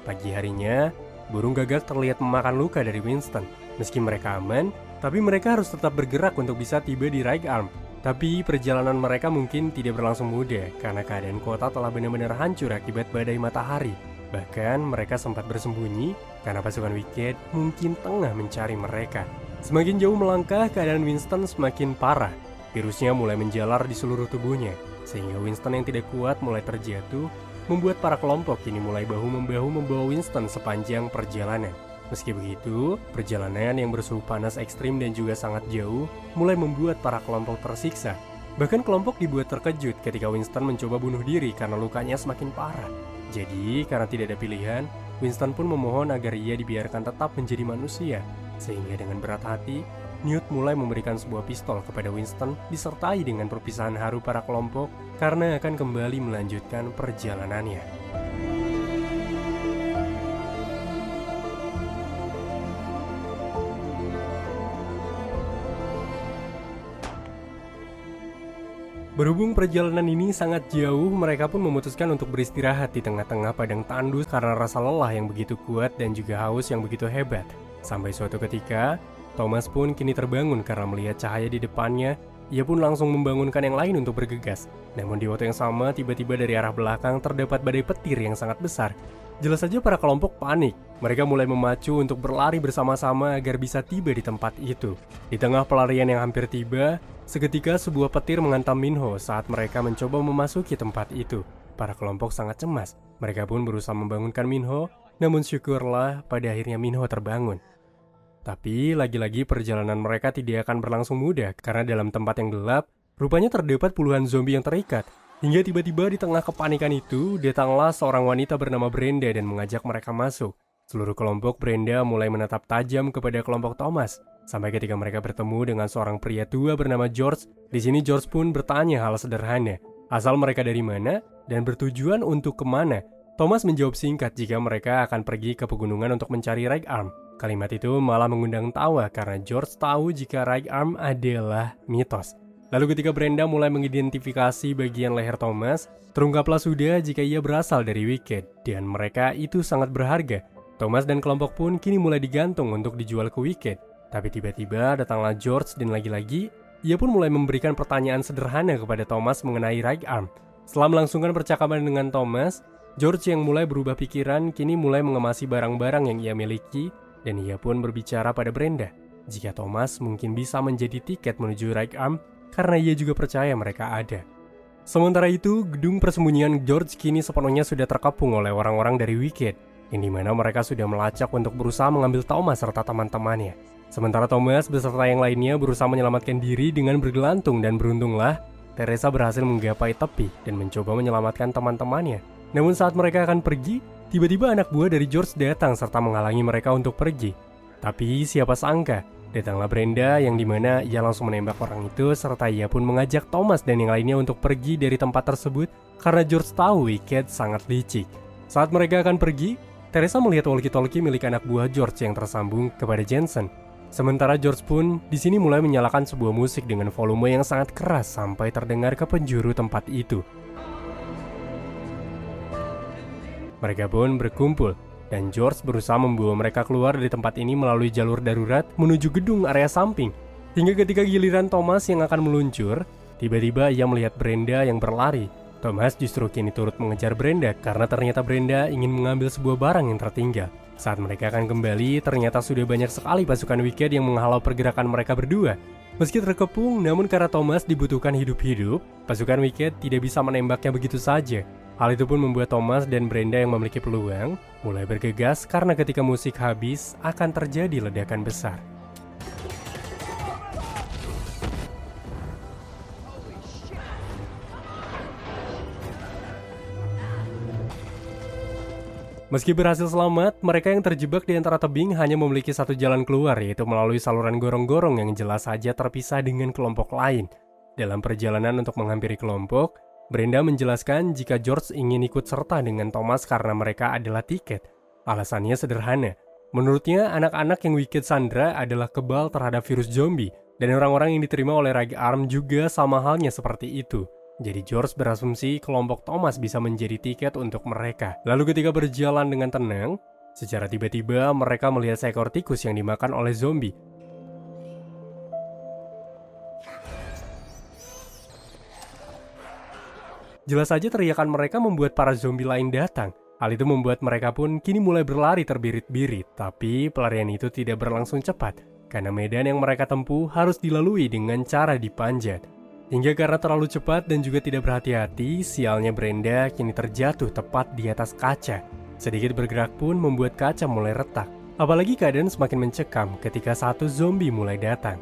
[SPEAKER 1] Pagi harinya, burung gagak terlihat memakan luka dari Winston. Meski mereka aman, tapi mereka harus tetap bergerak untuk bisa tiba di Right Arm. Tapi perjalanan mereka mungkin tidak berlangsung mudah karena keadaan kota telah benar-benar hancur akibat badai matahari. Bahkan mereka sempat bersembunyi karena pasukan Wicked mungkin tengah mencari mereka. Semakin jauh melangkah, keadaan Winston semakin parah. Virusnya mulai menjalar di seluruh tubuhnya, sehingga Winston yang tidak kuat mulai terjatuh, membuat para kelompok kini mulai bahu-membahu membawa Winston sepanjang perjalanan. Meski begitu, perjalanan yang bersuhu panas ekstrim dan juga sangat jauh mulai membuat para kelompok tersiksa. Bahkan kelompok dibuat terkejut ketika Winston mencoba bunuh diri karena lukanya semakin parah. Jadi, karena tidak ada pilihan, Winston pun memohon agar ia dibiarkan tetap menjadi manusia. Sehingga dengan berat hati, Newt mulai memberikan sebuah pistol kepada Winston disertai dengan perpisahan haru para kelompok karena akan kembali melanjutkan perjalanannya. Berhubung perjalanan ini sangat jauh, mereka pun memutuskan untuk beristirahat di tengah-tengah padang tandus karena rasa lelah yang begitu kuat dan juga haus yang begitu hebat. Sampai suatu ketika, Thomas pun kini terbangun karena melihat cahaya di depannya. Ia pun langsung membangunkan yang lain untuk bergegas. Namun di waktu yang sama, tiba-tiba dari arah belakang terdapat badai petir yang sangat besar. Jelas saja para kelompok panik. Mereka mulai memacu untuk berlari bersama-sama agar bisa tiba di tempat itu. Di tengah pelarian yang hampir tiba, seketika sebuah petir menghantam Minho saat mereka mencoba memasuki tempat itu. Para kelompok sangat cemas. Mereka pun berusaha membangunkan Minho, namun syukurlah pada akhirnya Minho terbangun. Tapi lagi-lagi perjalanan mereka tidak akan berlangsung mudah karena dalam tempat yang gelap, rupanya terdapat puluhan zombie yang terikat. Hingga tiba-tiba di tengah kepanikan itu, datanglah seorang wanita bernama Brenda dan mengajak mereka masuk. Seluruh kelompok Brenda mulai menatap tajam kepada kelompok Thomas. Sampai ketika mereka bertemu dengan seorang pria tua bernama George, di sini George pun bertanya hal sederhana. Asal mereka dari mana dan bertujuan untuk kemana? Thomas menjawab singkat jika mereka akan pergi ke pegunungan untuk mencari Right Arm. Kalimat itu malah mengundang tawa karena George tahu jika Right Arm adalah mitos. Lalu ketika Brenda mulai mengidentifikasi bagian leher Thomas, terungkaplah sudah jika ia berasal dari Wicked, dan mereka itu sangat berharga. Thomas dan kelompok pun kini mulai digantung untuk dijual ke Wicked. Tapi tiba-tiba datanglah George dan lagi-lagi, ia pun mulai memberikan pertanyaan sederhana kepada Thomas mengenai Right Arm. Setelah melangsungkan percakapan dengan Thomas, George yang mulai berubah pikiran kini mulai mengemasi barang-barang yang ia miliki, dan ia pun berbicara pada Brenda jika Thomas mungkin bisa menjadi tiket menuju Right Arm, karena ia juga percaya mereka ada. Sementara itu, gedung persembunyian George kini sepenuhnya sudah terkepung oleh orang-orang dari Wicked, yang dimana mereka sudah melacak untuk berusaha mengambil Thomas serta teman-temannya. Sementara Thomas beserta yang lainnya berusaha menyelamatkan diri dengan bergelantung, dan beruntunglah, Teresa berhasil menggapai tepi dan mencoba menyelamatkan teman-temannya. Namun saat mereka akan pergi, tiba-tiba anak buah dari George datang serta menghalangi mereka untuk pergi. Tapi siapa sangka, datanglah Brenda yang dimana ia langsung menembak orang itu serta ia pun mengajak Thomas dan yang lainnya untuk pergi dari tempat tersebut karena George tahu Wicked sangat licik. Saat mereka akan pergi, Teresa melihat walkie-talkie milik anak buah George yang tersambung kepada Jensen. Sementara George pun di sini mulai menyalakan sebuah musik dengan volume yang sangat keras sampai terdengar ke penjuru tempat itu. Mereka pun berkumpul, dan George berusaha membawa mereka keluar dari tempat ini melalui jalur darurat menuju gedung area samping. Hingga ketika giliran Thomas yang akan meluncur, tiba-tiba ia melihat Brenda yang berlari. Thomas justru kini turut mengejar Brenda karena ternyata Brenda ingin mengambil sebuah barang yang tertinggal. Saat mereka akan kembali, ternyata sudah banyak sekali pasukan Wicked yang menghalau pergerakan mereka berdua. Meski terkepung, namun karena Thomas dibutuhkan hidup-hidup, pasukan Wicked tidak bisa menembaknya begitu saja. Hal itu pun membuat Thomas dan Brenda yang memiliki peluang mulai bergegas karena ketika musik habis akan terjadi ledakan besar. Meski berhasil selamat, mereka yang terjebak di antara tebing hanya memiliki satu jalan keluar, yaitu melalui saluran gorong-gorong yang jelas saja terpisah dengan kelompok lain. Dalam perjalanan untuk menghampiri kelompok, Brenda menjelaskan jika George ingin ikut serta dengan Thomas karena mereka adalah tiket. Alasannya sederhana. Menurutnya, anak-anak yang Wicked Sandra adalah kebal terhadap virus zombie, dan orang-orang yang diterima oleh Right Arm juga sama halnya seperti itu. Jadi George berasumsi kelompok Thomas bisa menjadi tiket untuk mereka. Lalu ketika berjalan dengan tenang, secara tiba-tiba mereka melihat seekor tikus yang dimakan oleh zombie. Jelas saja teriakan mereka membuat para zombie lain datang. Hal itu membuat mereka pun kini mulai berlari terbirit-birit. Tapi pelarian itu tidak berlangsung cepat, karena medan yang mereka tempuh harus dilalui dengan cara dipanjat. Hingga karena terlalu cepat dan juga tidak berhati-hati, sialnya Brenda kini terjatuh tepat di atas kaca. Sedikit bergerak pun membuat kaca mulai retak. Apalagi keadaan semakin mencekam ketika satu zombie mulai datang.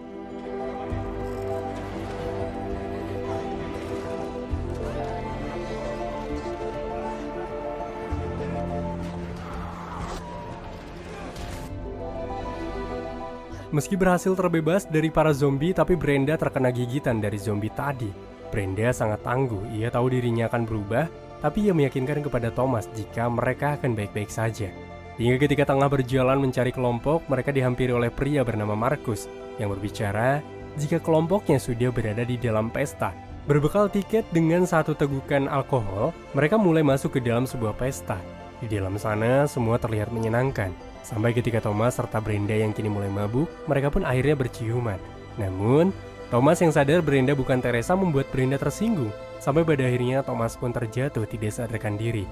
[SPEAKER 1] Meski berhasil terbebas dari para zombie, tapi Brenda terkena gigitan dari zombie tadi. Brenda sangat tangguh, ia tahu dirinya akan berubah, tapi ia meyakinkan kepada Thomas jika mereka akan baik-baik saja. Hingga ketika tengah berjalan mencari kelompok, mereka dihampiri oleh pria bernama Marcus, yang berbicara jika kelompoknya sudah berada di dalam pesta. Berbekal tiket dengan satu tegukan alkohol, mereka mulai masuk ke dalam sebuah pesta. Di dalam sana, semua terlihat menyenangkan. Sampai ketika Thomas serta Brenda yang kini mulai mabuk, mereka pun akhirnya berciuman. Namun, Thomas yang sadar Brenda bukan Teresa membuat Brenda tersinggung. Sampai pada akhirnya Thomas pun terjatuh tidak sadarkan diri.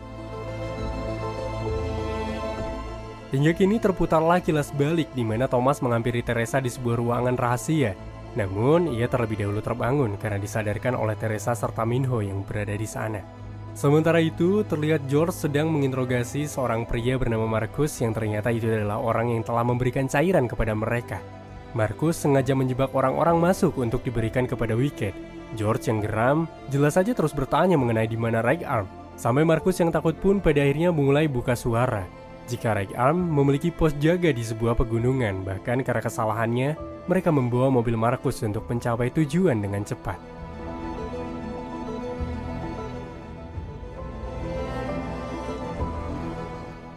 [SPEAKER 1] Hingga kini terputarlah kilas balik di mana Thomas menghampiri Teresa di sebuah ruangan rahasia. Namun, ia terlebih dahulu terbangun karena disadarkan oleh Teresa serta Minho yang berada di sana. Sementara itu, terlihat George sedang menginterogasi seorang pria bernama Marcus yang ternyata itu adalah orang yang telah memberikan cairan kepada mereka. Marcus sengaja menjebak orang-orang masuk untuk diberikan kepada Wicked. George yang geram, jelas saja terus bertanya mengenai di mana Right Arm. Sampai Marcus yang takut pun pada akhirnya mulai buka suara. Jika Right Arm memiliki pos jaga di sebuah pegunungan, bahkan karena kesalahannya, mereka membawa mobil Marcus untuk mencapai tujuan dengan cepat.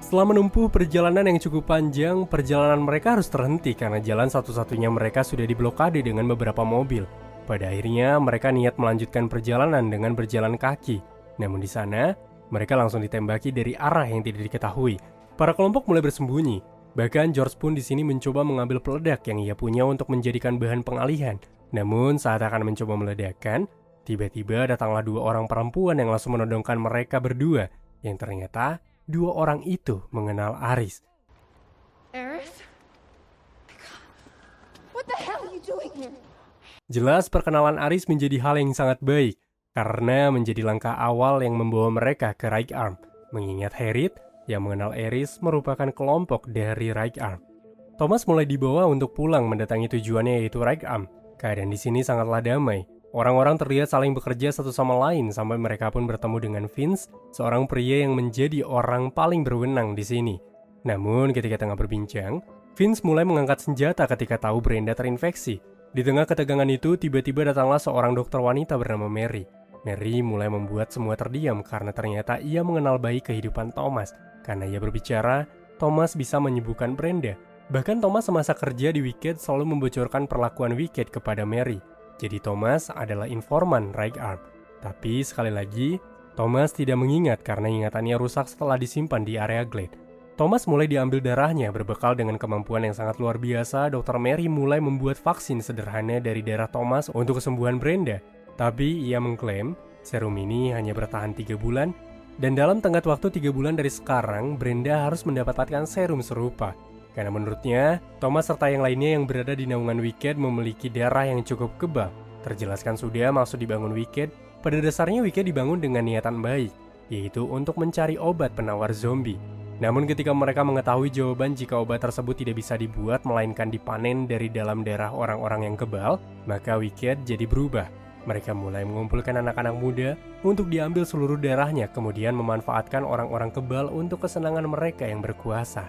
[SPEAKER 1] Setelah menempuh perjalanan yang cukup panjang, perjalanan mereka harus terhenti karena jalan satu-satunya mereka sudah diblokade dengan beberapa mobil. Pada akhirnya, mereka niat melanjutkan perjalanan dengan berjalan kaki. Namun di sana, mereka langsung ditembaki dari arah yang tidak diketahui. Para kelompok mulai bersembunyi. Bahkan George pun di sini mencoba mengambil peledak yang ia punya untuk menjadikan bahan pengalihan. Namun saat akan mencoba meledakkan, tiba-tiba datanglah dua orang perempuan yang langsung menodongkan mereka berdua. Yang ternyata dua orang itu mengenal Aris.
[SPEAKER 2] Aris? What the hell are you doing here?
[SPEAKER 1] Jelas perkenalan Aris menjadi hal yang sangat baik karena menjadi langkah awal yang membawa mereka ke Right Arm. Mengingat Harriet yang mengenal Aris merupakan kelompok dari Right Arm. Thomas mulai dibawa untuk pulang mendatangi tujuannya yaitu Right Arm. Keadaan di sini sangatlah damai. Orang-orang terlihat saling bekerja satu sama lain sampai mereka pun bertemu dengan Vince, seorang pria yang menjadi orang paling berwenang di sini. Namun ketika tengah berbincang, Vince mulai mengangkat senjata ketika tahu Brenda terinfeksi. Di tengah ketegangan itu, tiba-tiba datanglah seorang dokter wanita bernama Mary. Mary mulai membuat semua terdiam karena ternyata ia mengenal baik kehidupan Thomas. Karena ia berbicara, Thomas bisa menyembuhkan Brenda. Bahkan Thomas semasa kerja di Wicked selalu membocorkan perlakuan Wicked kepada Mary. Jadi Thomas adalah informan Right Arm. Tapi sekali lagi, Thomas tidak mengingat karena ingatannya rusak setelah disimpan di area Glade. Thomas mulai diambil darahnya. Berbekal dengan kemampuan yang sangat luar biasa, Dr. Mary mulai membuat vaksin sederhana dari darah Thomas untuk kesembuhan Brenda. Tapi ia mengklaim serum ini hanya bertahan 3 bulan, dan dalam tenggat waktu 3 bulan dari sekarang, Brenda harus mendapatkan serum serupa. Karena menurutnya, Thomas serta yang lainnya yang berada di naungan Wicked memiliki darah yang cukup kebal. Terjelaskan sudah maksud dibangun Wicked, pada dasarnya Wicked dibangun dengan niatan baik, yaitu untuk mencari obat penawar zombie. Namun ketika mereka mengetahui jawaban jika obat tersebut tidak bisa dibuat melainkan dipanen dari dalam darah orang-orang yang kebal, maka Wicked jadi berubah. Mereka mulai mengumpulkan anak-anak muda untuk diambil seluruh darahnya, kemudian memanfaatkan orang-orang kebal untuk kesenangan mereka yang berkuasa.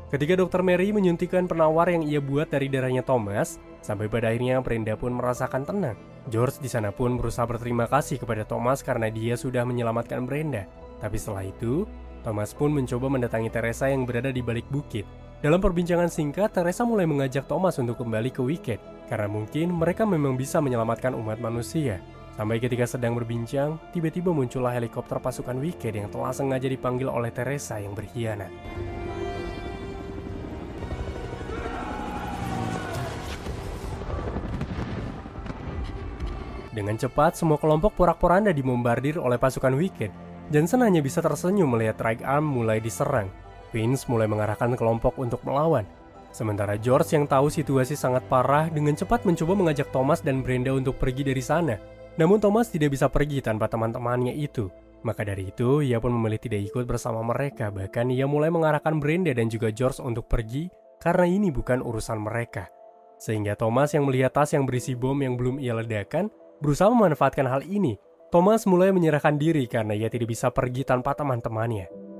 [SPEAKER 1] Ketika Dr. Mary menyuntikkan penawar yang ia buat dari darahnya Thomas, sampai pada akhirnya Brenda pun merasakan tenang. George di sana pun berusaha berterima kasih kepada Thomas karena dia sudah menyelamatkan Brenda. Tapi setelah itu, Thomas pun mencoba mendatangi Teresa yang berada di balik bukit. Dalam perbincangan singkat, Teresa mulai mengajak Thomas untuk kembali ke Wicked, karena mungkin mereka memang bisa menyelamatkan umat manusia. Sampai ketika sedang berbincang, tiba-tiba muncullah helikopter pasukan Wicked yang telah sengaja dipanggil oleh Teresa yang berkhianat. Dengan cepat, semua kelompok porak-poranda dibombardir oleh pasukan Wicked. Johnson hanya bisa tersenyum melihat Right Arm mulai diserang. Vince mulai mengarahkan kelompok untuk melawan. Sementara George yang tahu situasi sangat parah dengan cepat mencoba mengajak Thomas dan Brenda untuk pergi dari sana. Namun Thomas tidak bisa pergi tanpa teman-temannya itu. Maka dari itu, ia pun memilih tidak ikut bersama mereka. Bahkan ia mulai mengarahkan Brenda dan juga George untuk pergi karena ini bukan urusan mereka. Sehingga Thomas yang melihat tas yang berisi bom yang belum ia ledakan, berusaha memanfaatkan hal ini. Thomas mulai menyerahkan diri karena ia tidak bisa pergi tanpa teman-temannya.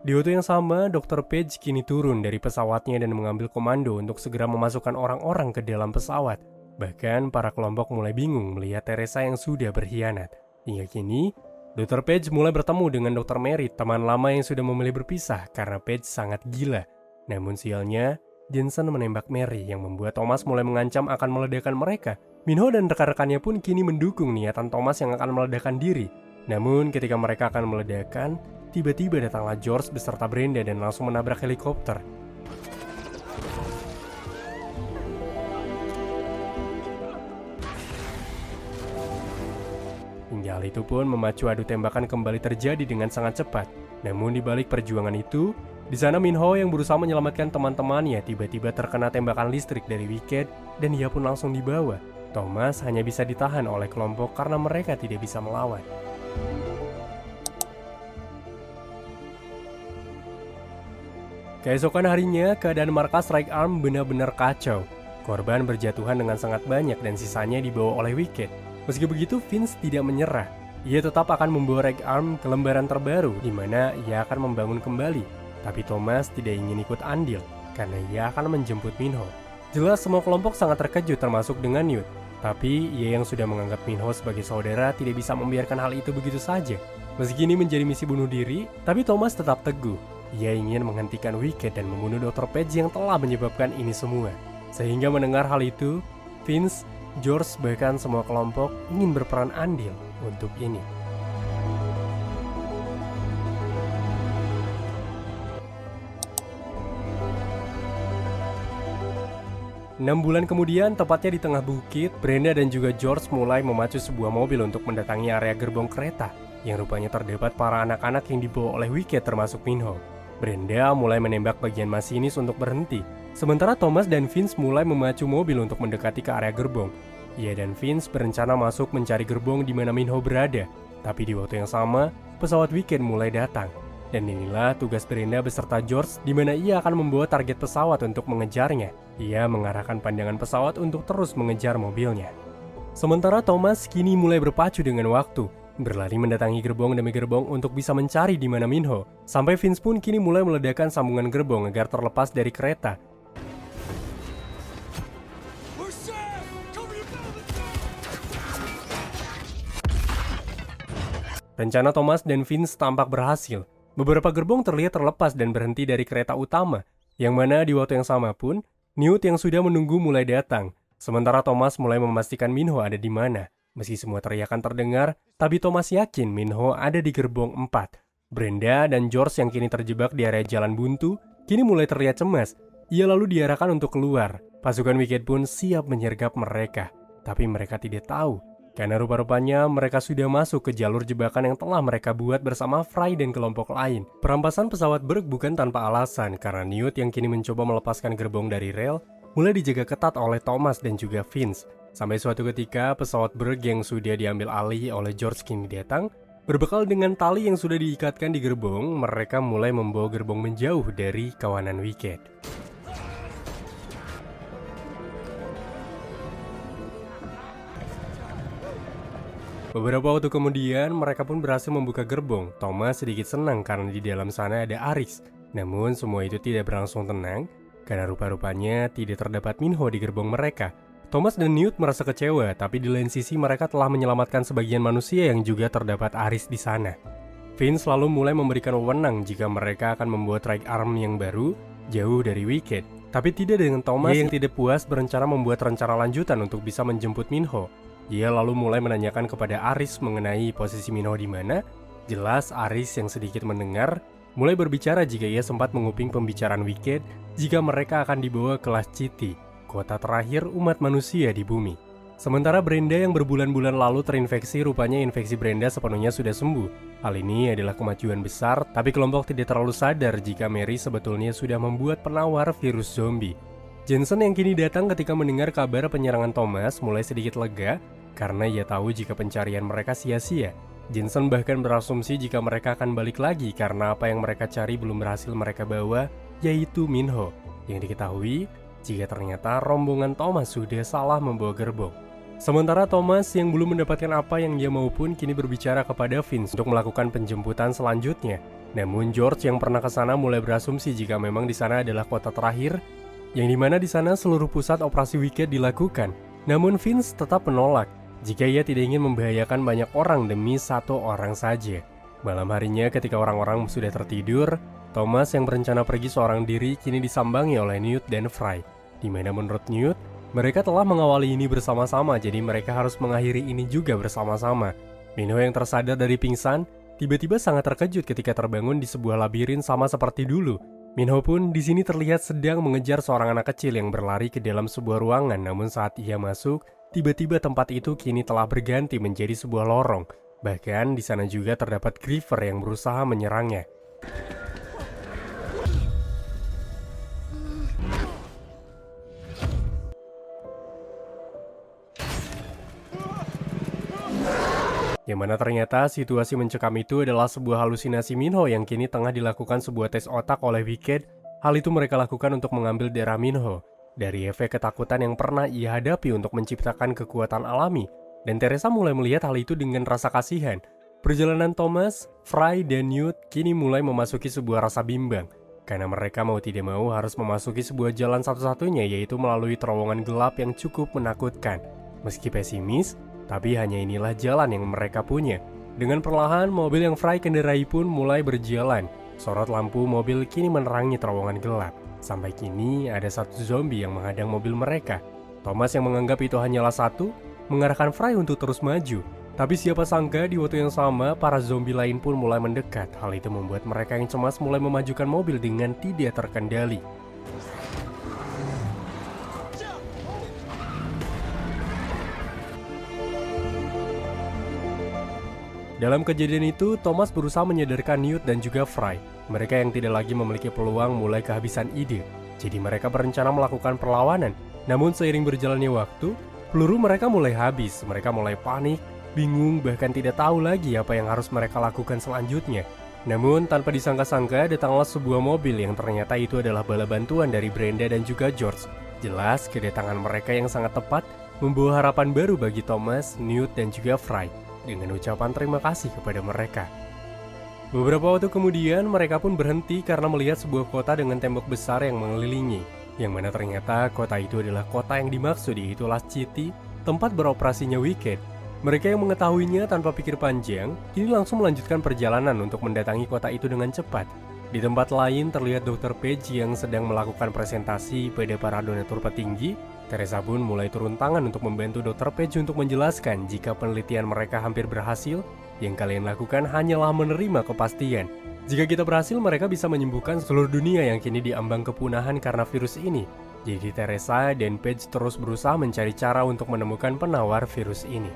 [SPEAKER 1] Di waktu yang sama, Dr. Page kini turun dari pesawatnya dan mengambil komando untuk segera memasukkan orang-orang ke dalam pesawat. Bahkan para kelompok mulai bingung melihat Teresa yang sudah berkhianat. Hingga kini, Dr. Page mulai bertemu dengan Dr. Mary, teman lama yang sudah memilih berpisah karena Page sangat gila. Namun sialnya, Jensen menembak Mary yang membuat Thomas mulai mengancam akan meledakkan mereka. Minho dan rekan-rekannya pun kini mendukung niatan Thomas yang akan meledakkan diri. Namun ketika mereka akan meledakkan, tiba-tiba datanglah George beserta Brenda dan langsung menabrak helikopter. Hingga hal itu pun memacu adu tembakan kembali terjadi dengan sangat cepat. Namun di balik perjuangan itu, di sana Minho yang berusaha menyelamatkan teman-temannya tiba-tiba terkena tembakan listrik dari Wicked dan ia pun langsung dibawa. Thomas hanya bisa ditahan oleh kelompok karena mereka tidak bisa melawan. Keesokan harinya, keadaan markas Right Arm benar-benar kacau. Korban berjatuhan dengan sangat banyak dan sisanya dibawa oleh Wicked. Meski begitu, Vince tidak menyerah. Ia tetap akan membawa Right Arm ke lembaran terbaru di mana ia akan membangun kembali. Tapi Thomas tidak ingin ikut andil karena ia akan menjemput Minho. Jelas semua kelompok sangat terkejut termasuk dengan Newt. Tapi ia yang sudah menganggap Minho sebagai saudara tidak bisa membiarkan hal itu begitu saja. Meski ini menjadi misi bunuh diri, tapi Thomas tetap teguh. Ia ingin menghentikan Wicked dan membunuh Dr. Page yang telah menyebabkan ini semua. Sehingga mendengar hal itu, Vince, George, bahkan semua kelompok ingin berperan andil untuk ini. Enam bulan kemudian, tepatnya di tengah bukit, Brenda dan juga George mulai memacu sebuah mobil untuk mendatangi area gerbong kereta, yang rupanya terdapat para anak-anak yang dibawa oleh Wicked termasuk Minho. Brenda mulai menembak bagian masinis untuk berhenti, sementara Thomas dan Vince mulai memacu mobil untuk mendekati ke area gerbong. Ia dan Vince berencana masuk mencari gerbong di mana Minho berada, tapi di waktu yang sama, pesawat Wicked mulai datang. Dan inilah tugas Brenda beserta George di mana ia akan membawa target pesawat untuk mengejarnya. Ia mengarahkan pandangan pesawat untuk terus mengejar mobilnya. Sementara Thomas kini mulai berpacu dengan waktu, berlari mendatangi gerbong demi gerbong untuk bisa mencari di mana Minho. Sampai Vince pun kini mulai meledakkan sambungan gerbong agar terlepas dari kereta. Rencana Thomas dan Vince tampak berhasil. Beberapa gerbong terlihat terlepas dan berhenti dari kereta utama, yang mana di waktu yang sama pun, Newt yang sudah menunggu mulai datang. Sementara Thomas mulai memastikan Minho ada di mana. Meski semua teriakan terdengar, tapi Thomas yakin Minho ada di gerbong 4. Brenda dan George yang kini terjebak di area jalan buntu, kini mulai terlihat cemas. Ia lalu diarahkan untuk keluar. Pasukan Wicked pun siap menyergap mereka. Tapi mereka tidak tahu, karena rupa-rupanya mereka sudah masuk ke jalur jebakan yang telah mereka buat bersama Fry dan kelompok lain. Perampasan pesawat Berg bukan tanpa alasan, karena Newt yang kini mencoba melepaskan gerbong dari rel, mulai dijaga ketat oleh Thomas dan juga Vince. Sampai suatu ketika, pesawat Berg yang sudah diambil alih oleh George kini datang. Berbekal dengan tali yang sudah diikatkan di gerbong, mereka mulai membawa gerbong menjauh dari kawanan Wicked. Beberapa waktu kemudian, mereka pun berhasil membuka gerbong. Thomas sedikit senang karena di dalam sana ada Aris. Namun semua itu tidak berlangsung tenang, karena rupa-rupanya tidak terdapat Minho di gerbong mereka. Thomas dan Newt merasa kecewa, tapi di lain sisi mereka telah menyelamatkan sebagian manusia yang juga terdapat Aris di sana. Vince lalu mulai memberikan wewenang jika mereka akan membuat Right Arm yang baru, jauh dari Wicked. Tapi tidak dengan Thomas yang tidak puas berencana membuat rencana lanjutan untuk bisa menjemput Minho. Dia lalu mulai menanyakan kepada Aris mengenai posisi Minho di mana. Jelas Aris yang sedikit mendengar mulai berbicara jika ia sempat menguping pembicaraan Wicked jika mereka akan dibawa ke Last City, kota terakhir umat manusia di bumi. Sementara Brenda yang berbulan-bulan lalu terinfeksi, rupanya infeksi Brenda sepenuhnya sudah sembuh. Hal ini adalah kemajuan besar, tapi kelompok tidak terlalu sadar jika Mary sebetulnya sudah membuat penawar virus zombie. Jensen yang kini datang ketika mendengar kabar penyerangan Thomas mulai sedikit lega karena ia tahu jika pencarian mereka sia-sia. Jensen bahkan berasumsi jika mereka akan balik lagi karena apa yang mereka cari belum berhasil mereka bawa, yaitu Minho. Yang diketahui jika ternyata rombongan Thomas sudah salah membawa gerbong. Sementara Thomas yang belum mendapatkan apa yang dia mau pun kini berbicara kepada Vince untuk melakukan penjemputan selanjutnya. Namun George yang pernah ke sana mulai berasumsi jika memang di sana adalah kota terakhir, yang dimana di sana seluruh pusat operasi Wicked dilakukan. Namun Vince tetap menolak jika ia tidak ingin membahayakan banyak orang demi satu orang saja. Malam harinya ketika orang-orang sudah tertidur, Thomas yang berencana pergi seorang diri kini disambangi oleh Newt dan Fry, di mana menurut Newt, mereka telah mengawali ini bersama-sama, jadi mereka harus mengakhiri ini juga bersama-sama. Minho yang tersadar dari pingsan, tiba-tiba sangat terkejut ketika terbangun di sebuah labirin sama seperti dulu. Minho pun di sini terlihat sedang mengejar seorang anak kecil yang berlari ke dalam sebuah ruangan, namun saat ia masuk, tiba-tiba tempat itu kini telah berganti menjadi sebuah lorong. Bahkan di sana juga terdapat Griever yang berusaha menyerangnya. Yang mana ternyata situasi mencekam itu adalah sebuah halusinasi Minho yang kini tengah dilakukan sebuah tes otak oleh Wicked. Hal itu mereka lakukan untuk mengambil darah Minho dari efek ketakutan yang pernah ia hadapi untuk menciptakan kekuatan alami. Dan Teresa mulai melihat hal itu dengan rasa kasihan. Perjalanan Thomas, Fry, dan Newt kini mulai memasuki sebuah rasa bimbang. Karena mereka mau tidak mau harus memasuki sebuah jalan satu-satunya, yaitu melalui terowongan gelap yang cukup menakutkan. Meski pesimis, tapi hanya inilah jalan yang mereka punya. Dengan perlahan, mobil yang Fry kendarai pun mulai berjalan. Sorot lampu mobil kini menerangi terowongan gelap. Sampai kini ada satu zombie yang menghadang mobil mereka. Thomas yang menganggap itu hanyalah satu, mengarahkan Fry untuk terus maju. Tapi siapa sangka di waktu yang sama, para zombie lain pun mulai mendekat. Hal itu membuat mereka yang cemas mulai memajukan mobil dengan tidak terkendali. Dalam kejadian itu, Thomas berusaha menyadarkan Newt dan juga Fry. Mereka yang tidak lagi memiliki peluang mulai kehabisan ide. Jadi mereka berencana melakukan perlawanan. Namun seiring berjalannya waktu, peluru mereka mulai habis. Mereka mulai panik, bingung, bahkan tidak tahu lagi apa yang harus mereka lakukan selanjutnya. Namun tanpa disangka-sangka datanglah sebuah mobil yang ternyata itu adalah bala bantuan dari Brenda dan juga George. Jelas kedatangan mereka yang sangat tepat membawa harapan baru bagi Thomas, Newt, dan juga Fry. Dengan ucapan terima kasih kepada mereka. Beberapa waktu kemudian, mereka pun berhenti karena melihat sebuah kota dengan tembok besar yang mengelilingi. Yang mana ternyata kota itu adalah kota yang dimaksud, yaitu Lost City, tempat beroperasinya Wicked. Mereka yang mengetahuinya tanpa pikir panjang, kini langsung melanjutkan perjalanan untuk mendatangi kota itu dengan cepat. Di tempat lain terlihat Dr. Page yang sedang melakukan presentasi pada para donatur petinggi. Teresa pun mulai turun tangan untuk membantu Dr. Page untuk menjelaskan jika penelitian mereka hampir berhasil, yang kalian lakukan hanyalah menerima kepastian. Jika kita berhasil, mereka bisa menyembuhkan seluruh dunia yang kini diambang kepunahan karena virus ini. Jadi Teresa dan Page terus berusaha mencari cara untuk menemukan penawar virus ini.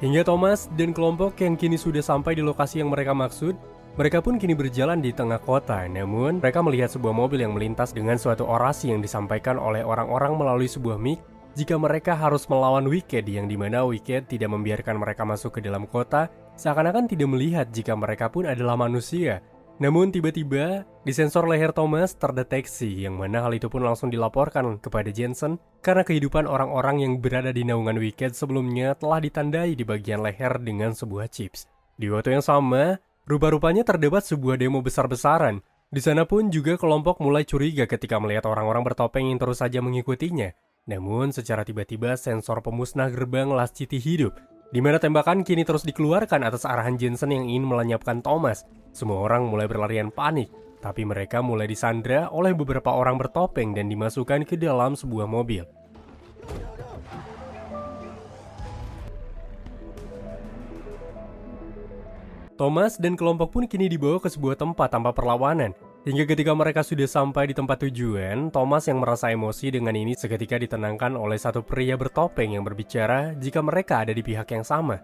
[SPEAKER 1] Hingga Thomas dan kelompok yang kini sudah sampai di lokasi yang mereka maksud, mereka pun kini berjalan di tengah kota. Namun, mereka melihat sebuah mobil yang melintas dengan suatu orasi yang disampaikan oleh orang-orang melalui sebuah mic jika mereka harus melawan Wicked, yang dimana Wicked tidak membiarkan mereka masuk ke dalam kota, seakan-akan tidak melihat jika mereka pun adalah manusia. Namun tiba-tiba, di sensor leher Thomas terdeteksi, yang mana hal itu pun langsung dilaporkan kepada Jensen karena kehidupan orang-orang yang berada di naungan Wicked sebelumnya telah ditandai di bagian leher dengan sebuah chips. Di waktu yang sama, rupa-rupanya terdapat sebuah demo besar-besaran. Di sana pun juga kelompok mulai curiga ketika melihat orang-orang bertopeng yang terus saja mengikutinya. Namun secara tiba-tiba sensor pemusnah gerbang Lost City hidup, di mana tembakan kini terus dikeluarkan atas arahan Jensen yang ingin melenyapkan Thomas. Semua orang mulai berlarian panik, tapi mereka mulai disandra oleh beberapa orang bertopeng dan dimasukkan ke dalam sebuah mobil. Thomas dan kelompok pun kini dibawa ke sebuah tempat tanpa perlawanan. Hingga ketika mereka sudah sampai di tempat tujuan, Thomas yang merasa emosi dengan ini seketika ditenangkan oleh satu pria bertopeng yang berbicara jika mereka ada di pihak yang sama.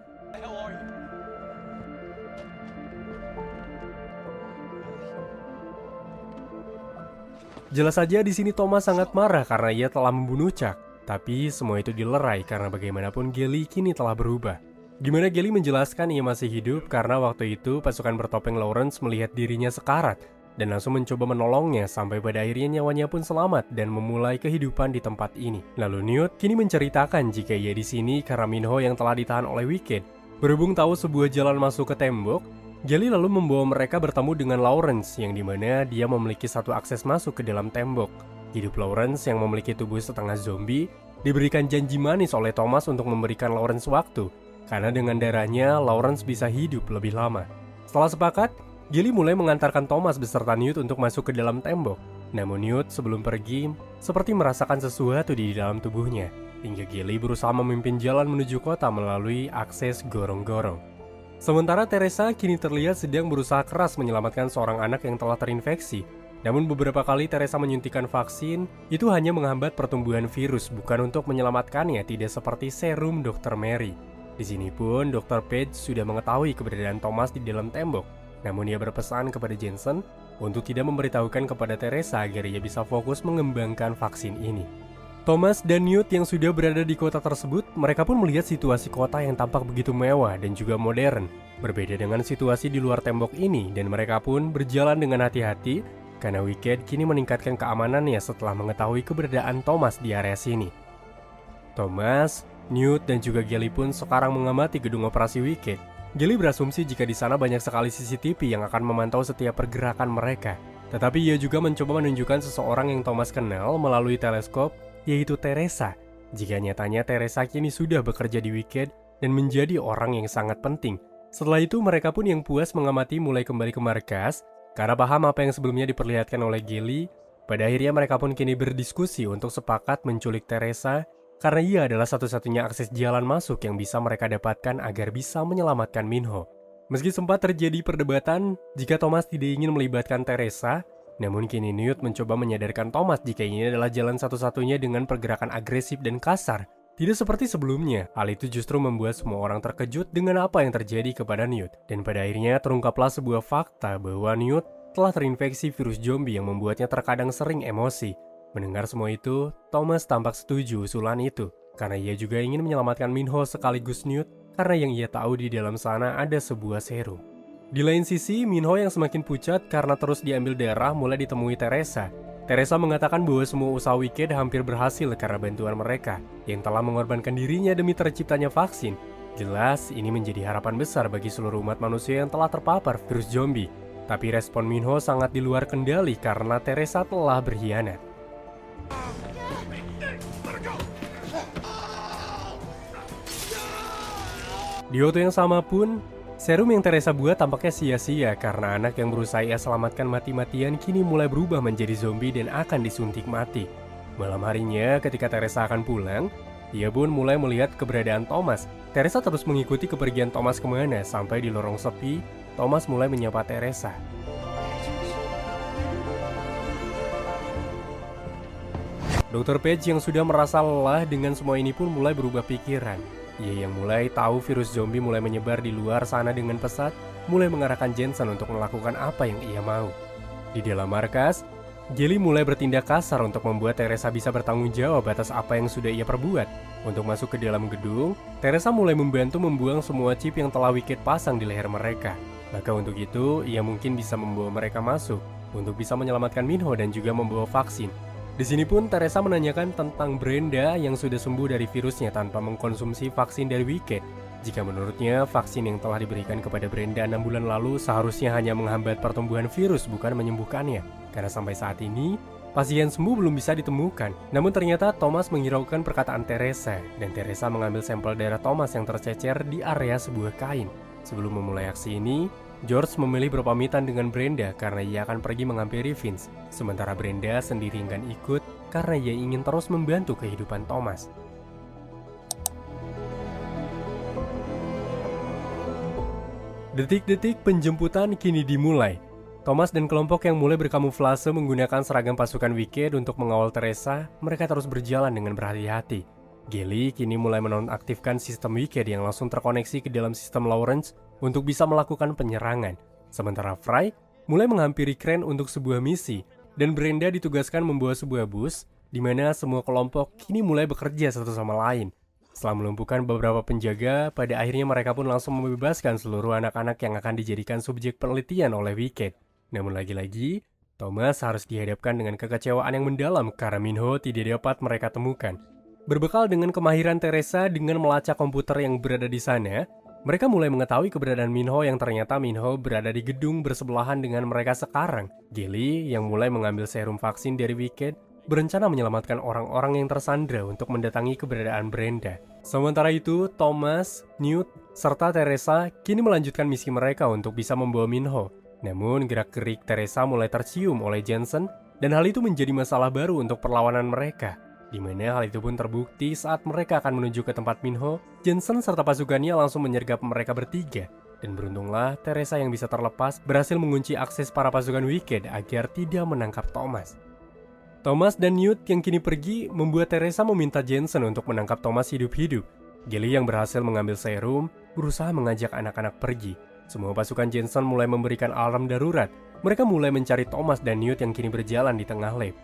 [SPEAKER 1] Jelas saja di sini Thomas sangat marah karena ia telah membunuh Chuck. Tapi semua itu dilerai karena bagaimanapun Gally kini telah berubah. Gimana Gally menjelaskan ia masih hidup karena waktu itu pasukan bertopeng Lawrence melihat dirinya sekarat dan langsung mencoba menolongnya sampai pada akhirnya nyawanya pun selamat dan memulai kehidupan di tempat ini. Lalu Newt kini menceritakan jika ia di sini karena Minho yang telah ditahan oleh Wicked. Berhubung tahu sebuah jalan masuk ke tembok, Gally lalu membawa mereka bertemu dengan Lawrence yang dimana dia memiliki satu akses masuk ke dalam tembok. Hidup Lawrence yang memiliki tubuh setengah zombie diberikan janji manis oleh Thomas untuk memberikan Lawrence waktu, karena dengan darahnya Lawrence bisa hidup lebih lama. Setelah sepakat, Gilly mulai mengantarkan Thomas beserta Newt untuk masuk ke dalam tembok. Namun Newt sebelum pergi, seperti merasakan sesuatu di dalam tubuhnya. Hingga Gilly berusaha memimpin jalan menuju kota melalui akses gorong-gorong. Sementara Teresa kini terlihat sedang berusaha keras menyelamatkan seorang anak yang telah terinfeksi. Namun beberapa kali Teresa menyuntikkan vaksin, itu hanya menghambat pertumbuhan virus, bukan untuk menyelamatkannya, tidak seperti serum Dr. Mary. Di sini pun Dr. Page sudah mengetahui keberadaan Thomas di dalam tembok. Namun ia berpesan kepada Jensen untuk tidak memberitahukan kepada Teresa agar ia bisa fokus mengembangkan vaksin ini. Thomas dan Newt yang sudah berada di kota tersebut, mereka pun melihat situasi kota yang tampak begitu mewah dan juga modern. Berbeda dengan situasi di luar tembok ini, dan mereka pun berjalan dengan hati-hati karena Wicked kini meningkatkan keamanannya setelah mengetahui keberadaan Thomas di area sini. Thomas, Newt, dan juga Gilly pun sekarang mengamati gedung operasi Wicked. Gilly berasumsi jika di sana banyak sekali CCTV yang akan memantau setiap pergerakan mereka. Tetapi ia juga mencoba menunjukkan seseorang yang Thomas kenal melalui teleskop, yaitu Teresa. Jika nyatanya Teresa kini sudah bekerja di Wicked dan menjadi orang yang sangat penting. Setelah itu mereka pun yang puas mengamati mulai kembali ke markas, karena paham apa yang sebelumnya diperlihatkan oleh Gilly. Pada akhirnya mereka pun kini berdiskusi untuk sepakat menculik Teresa, karena ia adalah satu-satunya akses jalan masuk yang bisa mereka dapatkan agar bisa menyelamatkan Minho. Meski sempat terjadi perdebatan jika Thomas tidak ingin melibatkan Teresa, namun kini Newt mencoba menyadarkan Thomas jika ini adalah jalan satu-satunya dengan pergerakan agresif dan kasar. Tidak seperti sebelumnya, hal itu justru membuat semua orang terkejut dengan apa yang terjadi kepada Newt. Dan pada akhirnya terungkaplah sebuah fakta bahwa Newt telah terinfeksi virus zombie yang membuatnya terkadang sering emosi. Mendengar semua itu, Thomas tampak setuju usulan itu, karena ia juga ingin menyelamatkan Minho sekaligus Newt, karena yang ia tahu di dalam sana ada sebuah serum. Di lain sisi, Minho yang semakin pucat karena terus diambil darah mulai ditemui Teresa. Teresa mengatakan bahwa semua usaha Wicked hampir berhasil karena bantuan mereka, yang telah mengorbankan dirinya demi terciptanya vaksin. Jelas, ini menjadi harapan besar bagi seluruh umat manusia yang telah terpapar virus zombie. Tapi respon Minho sangat di luar kendali karena Teresa telah berkhianat. Di waktu yang sama pun, serum yang Teresa buat tampaknya sia-sia karena anak yang berusaha ia selamatkan mati-matian kini mulai berubah menjadi zombie dan akan disuntik mati. Malam harinya ketika Teresa akan pulang, ia pun mulai melihat keberadaan Thomas. Teresa terus mengikuti kepergian Thomas kemana sampai di lorong sepi, Thomas mulai menyapa Teresa. Dr. Page yang sudah merasa lelah dengan semua ini pun mulai berubah pikiran. Ia yang mulai tahu virus zombie mulai menyebar di luar sana dengan pesat, mulai mengarahkan Jensen untuk melakukan apa yang ia mau. Di dalam markas, Gilly mulai bertindak kasar untuk membuat Teresa bisa bertanggung jawab atas apa yang sudah ia perbuat. Untuk masuk ke dalam gedung, Teresa mulai membantu membuang semua chip yang telah Wicked pasang di leher mereka. Maka untuk itu, ia mungkin bisa membawa mereka masuk untuk bisa menyelamatkan Minho dan juga membawa vaksin. Di sini pun Teresa menanyakan tentang Brenda yang sudah sembuh dari virusnya tanpa mengkonsumsi vaksin dari Wicked. Jika menurutnya, vaksin yang telah diberikan kepada Brenda 6 bulan lalu seharusnya hanya menghambat pertumbuhan virus bukan menyembuhkannya. Karena sampai saat ini, pasien sembuh belum bisa ditemukan. Namun ternyata Thomas menghiraukan perkataan Teresa, dan Teresa mengambil sampel darah Thomas yang tercecer di area sebuah kain. Sebelum memulai aksi ini, George memilih berpamitan dengan Brenda karena ia akan pergi menghampiri Vince. Sementara Brenda sendiri enggan ikut karena ia ingin terus membantu kehidupan Thomas. Detik-detik penjemputan kini dimulai. Thomas dan kelompok yang mulai berkamuflase menggunakan seragam pasukan Wicked untuk mengawal Teresa. Mereka terus berjalan dengan berhati-hati. Gilly kini mulai menonaktifkan sistem Wicked yang langsung terkoneksi ke dalam sistem Lawrence untuk bisa melakukan penyerangan. Sementara Fry mulai menghampiri Crane untuk sebuah misi, dan Brenda ditugaskan membawa sebuah bus, di mana semua kelompok kini mulai bekerja satu sama lain. Setelah melumpuhkan beberapa penjaga, pada akhirnya mereka pun langsung membebaskan seluruh anak-anak yang akan dijadikan subjek penelitian oleh Wicked. Namun lagi-lagi, Thomas harus dihadapkan dengan kekecewaan yang mendalam karena Minho tidak dapat mereka temukan. Berbekal dengan kemahiran Teresa dengan melacak komputer yang berada di sana, mereka mulai mengetahui keberadaan Minho yang ternyata Minho berada di gedung bersebelahan dengan mereka sekarang. Gilly yang mulai mengambil serum vaksin dari Wicked berencana menyelamatkan orang-orang yang tersandra untuk mendatangi keberadaan Brenda. Sementara itu, Thomas, Newt, serta Teresa kini melanjutkan misi mereka untuk bisa membawa Minho. Namun gerak-gerik Teresa mulai tercium oleh Jensen dan hal itu menjadi masalah baru untuk perlawanan mereka. Di mana hal itu pun terbukti saat mereka akan menuju ke tempat Minho, Jensen serta pasukannya langsung menyergap mereka bertiga. Dan beruntunglah Teresa yang bisa terlepas berhasil mengunci akses para pasukan Wicked agar tidak menangkap Thomas. Thomas dan Newt yang kini pergi membuat Teresa meminta Jensen untuk menangkap Thomas hidup-hidup. Gilly yang berhasil mengambil serum berusaha mengajak anak-anak pergi. Semua pasukan Jensen mulai memberikan alarm darurat. Mereka mulai mencari Thomas dan Newt yang kini berjalan di tengah lab.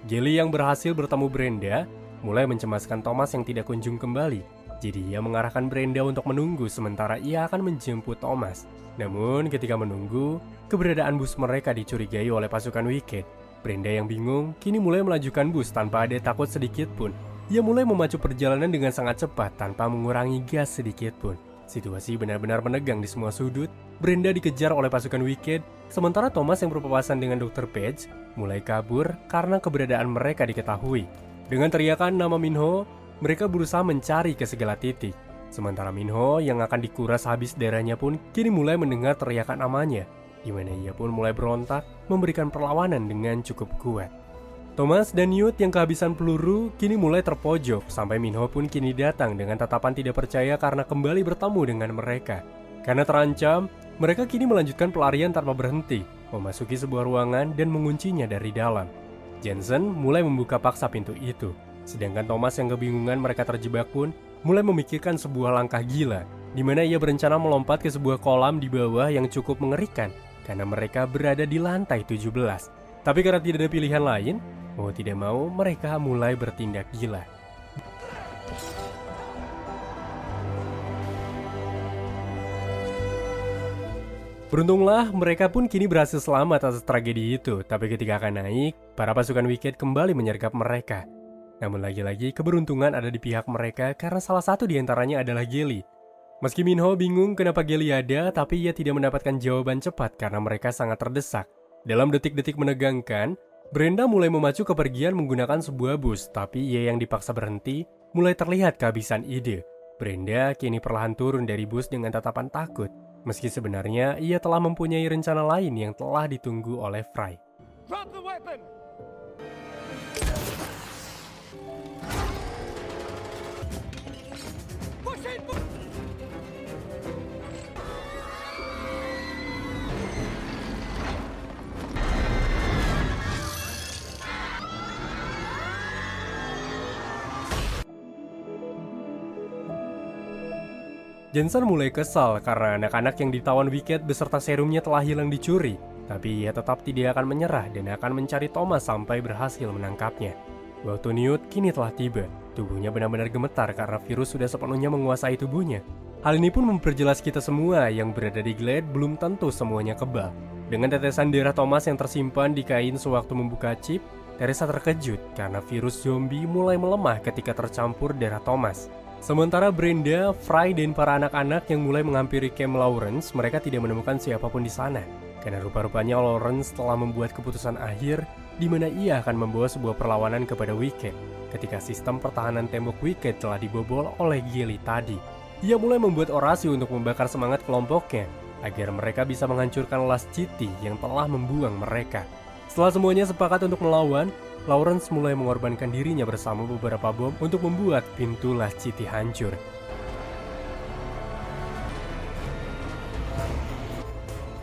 [SPEAKER 1] Gilly yang berhasil bertemu Brenda mulai mencemaskan Thomas yang tidak kunjung kembali. Jadi ia mengarahkan Brenda untuk menunggu sementara ia akan menjemput Thomas. Namun ketika menunggu, keberadaan bus mereka dicurigai oleh pasukan Wicked. Brenda yang bingung kini mulai melajukan bus tanpa ada takut sedikit pun. Ia mulai memacu perjalanan dengan sangat cepat tanpa mengurangi gas sedikit pun. Situasi benar-benar menegang di semua sudut. Brenda dikejar oleh pasukan Wicked, sementara Thomas yang berpapasan dengan Dr. Page mulai kabur karena keberadaan mereka diketahui. Dengan teriakan nama Minho, mereka berusaha mencari ke segala titik. Sementara Minho yang akan dikuras habis darahnya pun kini mulai mendengar teriakan namanya, di mana ia pun mulai berontak, memberikan perlawanan dengan cukup kuat. Thomas dan Newt yang kehabisan peluru kini mulai terpojok, sampai Minho pun kini datang dengan tatapan tidak percaya karena kembali bertemu dengan mereka. Karena terancam, mereka kini melanjutkan pelarian tanpa berhenti, memasuki sebuah ruangan dan menguncinya dari dalam. Jensen mulai membuka paksa pintu itu. Sedangkan Thomas yang kebingungan mereka terjebak pun mulai memikirkan sebuah langkah gila, di mana ia berencana melompat ke sebuah kolam di bawah yang cukup mengerikan, karena mereka berada di lantai 17. Tapi karena tidak ada pilihan lain, mau tidak mau mereka mulai bertindak gila. Beruntunglah mereka pun kini berhasil selamat atas tragedi itu, tapi ketika akan naik, para pasukan Wicked kembali menyergap mereka. Namun lagi-lagi keberuntungan ada di pihak mereka karena salah satu di antaranya adalah Gilly. Meski Minho bingung kenapa Gilly ada, tapi ia tidak mendapatkan jawaban cepat karena mereka sangat terdesak. Dalam detik-detik menegangkan, Brenda mulai memacu kepergian menggunakan sebuah bus, tapi ia yang dipaksa berhenti mulai terlihat kehabisan ide. Brenda kini perlahan turun dari bus dengan tatapan takut, meski sebenarnya ia telah mempunyai rencana lain yang telah ditunggu oleh Fry.
[SPEAKER 3] Drop the weapon! Push it!
[SPEAKER 1] Jensen mulai kesal karena anak-anak yang ditawan Wicked beserta serumnya telah hilang dicuri. Tapi ia tetap tidak akan menyerah dan akan mencari Thomas sampai berhasil menangkapnya. Waktu Newt kini telah tiba. Tubuhnya benar-benar gemetar karena virus sudah sepenuhnya menguasai tubuhnya. Hal ini pun memperjelas kita semua yang berada di Glade belum tentu semuanya kebal. Dengan tetesan darah Thomas yang tersimpan di kain sewaktu membuka chip, Teresa terkejut karena virus zombie mulai melemah ketika tercampur darah Thomas. Sementara Brenda, Fry, dan para anak-anak yang mulai menghampiri camp Lawrence, mereka tidak menemukan siapapun di sana. Karena rupa-rupanya Lawrence telah membuat keputusan akhir di mana ia akan membawa sebuah perlawanan kepada Wicked ketika sistem pertahanan tembok Wicked telah dibobol oleh Gilly tadi. Ia mulai membuat orasi untuk membakar semangat kelompoknya agar mereka bisa menghancurkan Last City yang telah membuang mereka. Setelah semuanya sepakat untuk melawan, Lawrence mulai mengorbankan dirinya bersama beberapa bom untuk membuat pintu Last City hancur.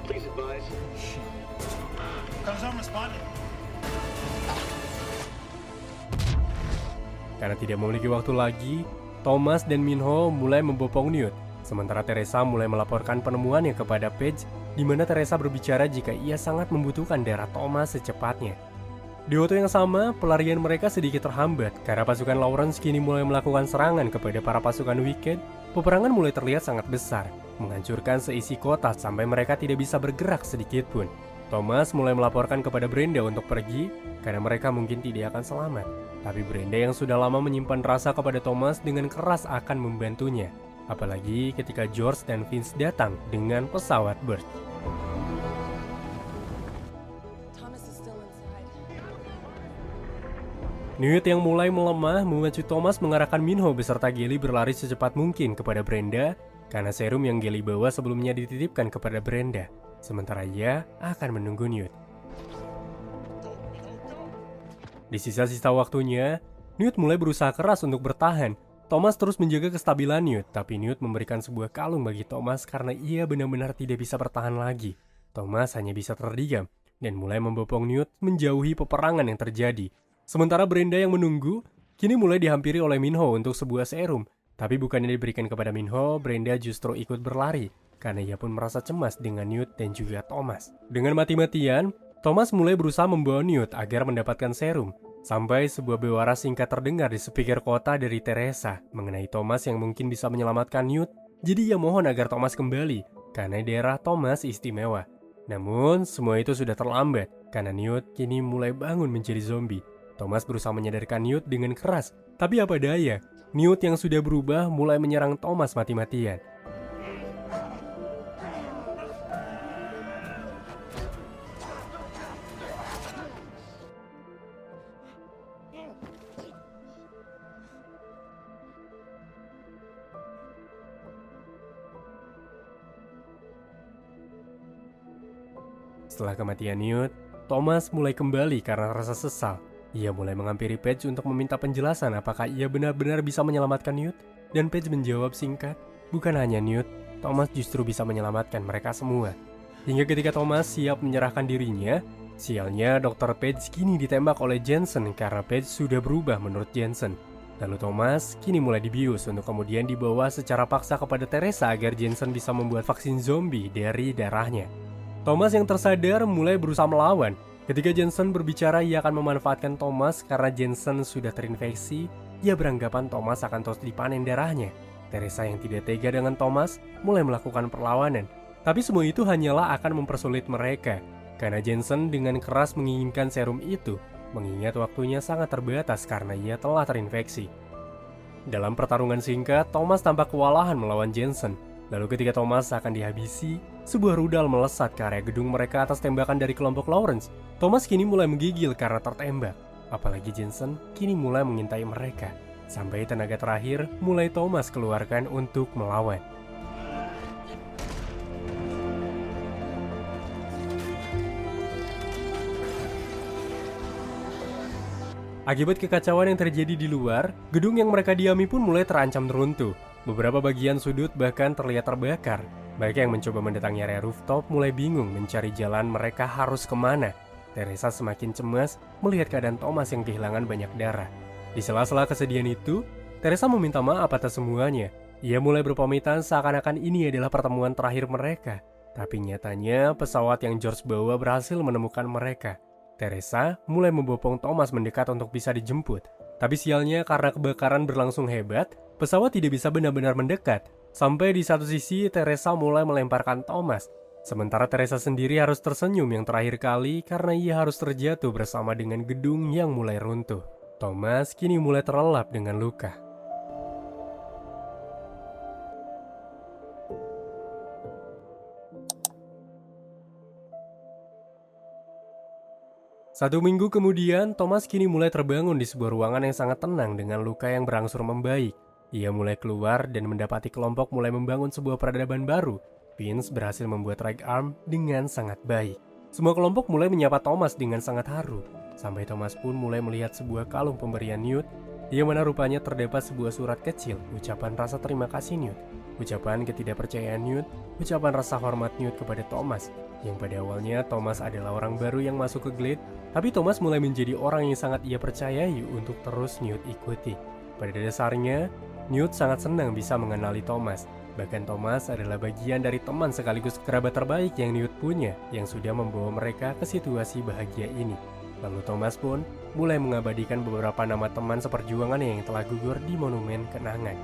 [SPEAKER 3] Please advise.
[SPEAKER 4] Comes on responding.
[SPEAKER 1] Karena tidak memiliki waktu lagi, Thomas dan Minho mulai membopong Newt. Sementara Teresa mulai melaporkan penemuannya kepada Page, di mana Teresa berbicara jika ia sangat membutuhkan darah Thomas secepatnya. Di waktu yang sama, pelarian mereka sedikit terhambat karena pasukan Lawrence kini mulai melakukan serangan kepada para pasukan Wicked. Peperangan mulai terlihat sangat besar, menghancurkan seisi kota sampai mereka tidak bisa bergerak sedikit pun. Thomas mulai melaporkan kepada Brenda untuk pergi karena mereka mungkin tidak akan selamat. Tapi Brenda yang sudah lama menyimpan rasa kepada Thomas dengan keras akan membantunya. Apalagi ketika George dan Vince datang dengan pesawat Bird.
[SPEAKER 2] Thomas is still inside.
[SPEAKER 1] Newt yang mulai melemah memacu Thomas mengarahkan Minho beserta Gilly berlari secepat mungkin kepada Brenda karena serum yang Gilly bawa sebelumnya dititipkan kepada Brenda. sementara ia akan menunggu Newt. Di sisa-sisa waktunya, Newt mulai berusaha keras untuk bertahan. Thomas terus menjaga kestabilan Newt, tapi Newt memberikan sebuah kalung bagi Thomas karena ia benar-benar tidak bisa bertahan lagi. Thomas hanya bisa terdiam dan mulai membopong Newt menjauhi peperangan yang terjadi. Sementara Brenda yang menunggu, kini mulai dihampiri oleh Minho untuk sebuah serum. Tapi bukannya diberikan kepada Minho, Brenda justru ikut berlari karena ia pun merasa cemas dengan Newt dan juga Thomas. Dengan mati-matian, Thomas mulai berusaha membawa Newt agar mendapatkan serum. Sampai sebuah bewara singkat terdengar di speaker kota dari Teresa mengenai Thomas yang mungkin bisa menyelamatkan Newt. Jadi ia mohon agar Thomas kembali karena daerah Thomas istimewa. Namun semua itu sudah terlambat karena Newt kini mulai bangun menjadi zombie. Thomas berusaha menyadarkan Newt dengan keras, tapi apa daya, Newt yang sudah berubah mulai menyerang Thomas mati-matian. Setelah kematian Newt, Thomas mulai kembali karena rasa sesal. Ia mulai menghampiri Paige untuk meminta penjelasan apakah ia benar-benar bisa menyelamatkan Newt. Dan Paige menjawab singkat, bukan hanya Newt, Thomas justru bisa menyelamatkan mereka semua. Hingga ketika Thomas siap menyerahkan dirinya, sialnya Dr. Paige kini ditembak oleh Jensen karena Paige sudah berubah menurut Jensen. Lalu Thomas kini mulai dibius untuk kemudian dibawa secara paksa kepada Teresa agar Jensen bisa membuat vaksin zombie dari darahnya. Thomas yang tersadar mulai berusaha melawan. Ketika Jensen berbicara ia akan memanfaatkan Thomas karena Jensen sudah terinfeksi, ia beranggapan Thomas akan terus dipanen darahnya. Teresa yang tidak tega dengan Thomas mulai melakukan perlawanan. Tapi semua itu hanyalah akan mempersulit mereka, karena Jensen dengan keras menginginkan serum itu, mengingat waktunya sangat terbatas karena ia telah terinfeksi. Dalam pertarungan singkat, Thomas tampak kewalahan melawan Jensen. Lalu ketika Thomas akan dihabisi, sebuah rudal melesat ke area gedung mereka atas tembakan dari kelompok Lawrence. Thomas kini mulai menggigil karena tertembak. Apalagi Jensen kini mulai mengintai mereka. Sampai tenaga terakhir mulai Thomas keluarkan untuk melawan. Akibat kekacauan yang terjadi di luar, gedung yang mereka diami pun mulai terancam runtuh. Beberapa bagian sudut bahkan terlihat terbakar. Mereka yang mencoba mendatangi area rooftop mulai bingung mencari jalan mereka harus kemana. Teresa semakin cemas melihat keadaan Thomas yang kehilangan banyak darah. Di sela-sela kesedihan itu, Teresa meminta maaf atas semuanya. Ia mulai berpamitan seakan-akan ini adalah pertemuan terakhir mereka. Tapi nyatanya pesawat yang George bawa berhasil menemukan mereka. Teresa mulai membopong Thomas mendekat untuk bisa dijemput. Tapi sialnya karena kebakaran berlangsung hebat, pesawat tidak bisa benar-benar mendekat. Sampai di satu sisi Teresa mulai melemparkan Thomas. Sementara Teresa sendiri harus tersenyum yang terakhir kali karena ia harus terjatuh bersama dengan gedung yang mulai runtuh. Thomas kini mulai terlelap dengan luka. Satu minggu kemudian, Thomas kini mulai terbangun di sebuah ruangan yang sangat tenang dengan luka yang berangsur membaik. Ia mulai keluar dan mendapati kelompok mulai membangun sebuah peradaban baru. Vince berhasil membuat right arm dengan sangat baik. Semua kelompok mulai menyapa Thomas dengan sangat haru. Sampai Thomas pun mulai melihat sebuah kalung pemberian Newt, yang mana rupanya terdapat sebuah surat kecil, ucapan rasa terima kasih Newt, ucapan ketidakpercayaan Newt, ucapan rasa hormat Newt kepada Thomas. Yang pada awalnya Thomas adalah orang baru yang masuk ke Glade, tapi Thomas mulai menjadi orang yang sangat ia percayai untuk terus Newt ikuti. Pada dasarnya, Newt sangat senang bisa mengenali Thomas. Bahkan Thomas adalah bagian dari teman sekaligus kerabat terbaik yang Newt punya, yang sudah membawa mereka ke situasi bahagia ini. Lalu Thomas pun mulai mengabadikan beberapa nama teman seperjuangannya yang telah gugur di monumen kenangan.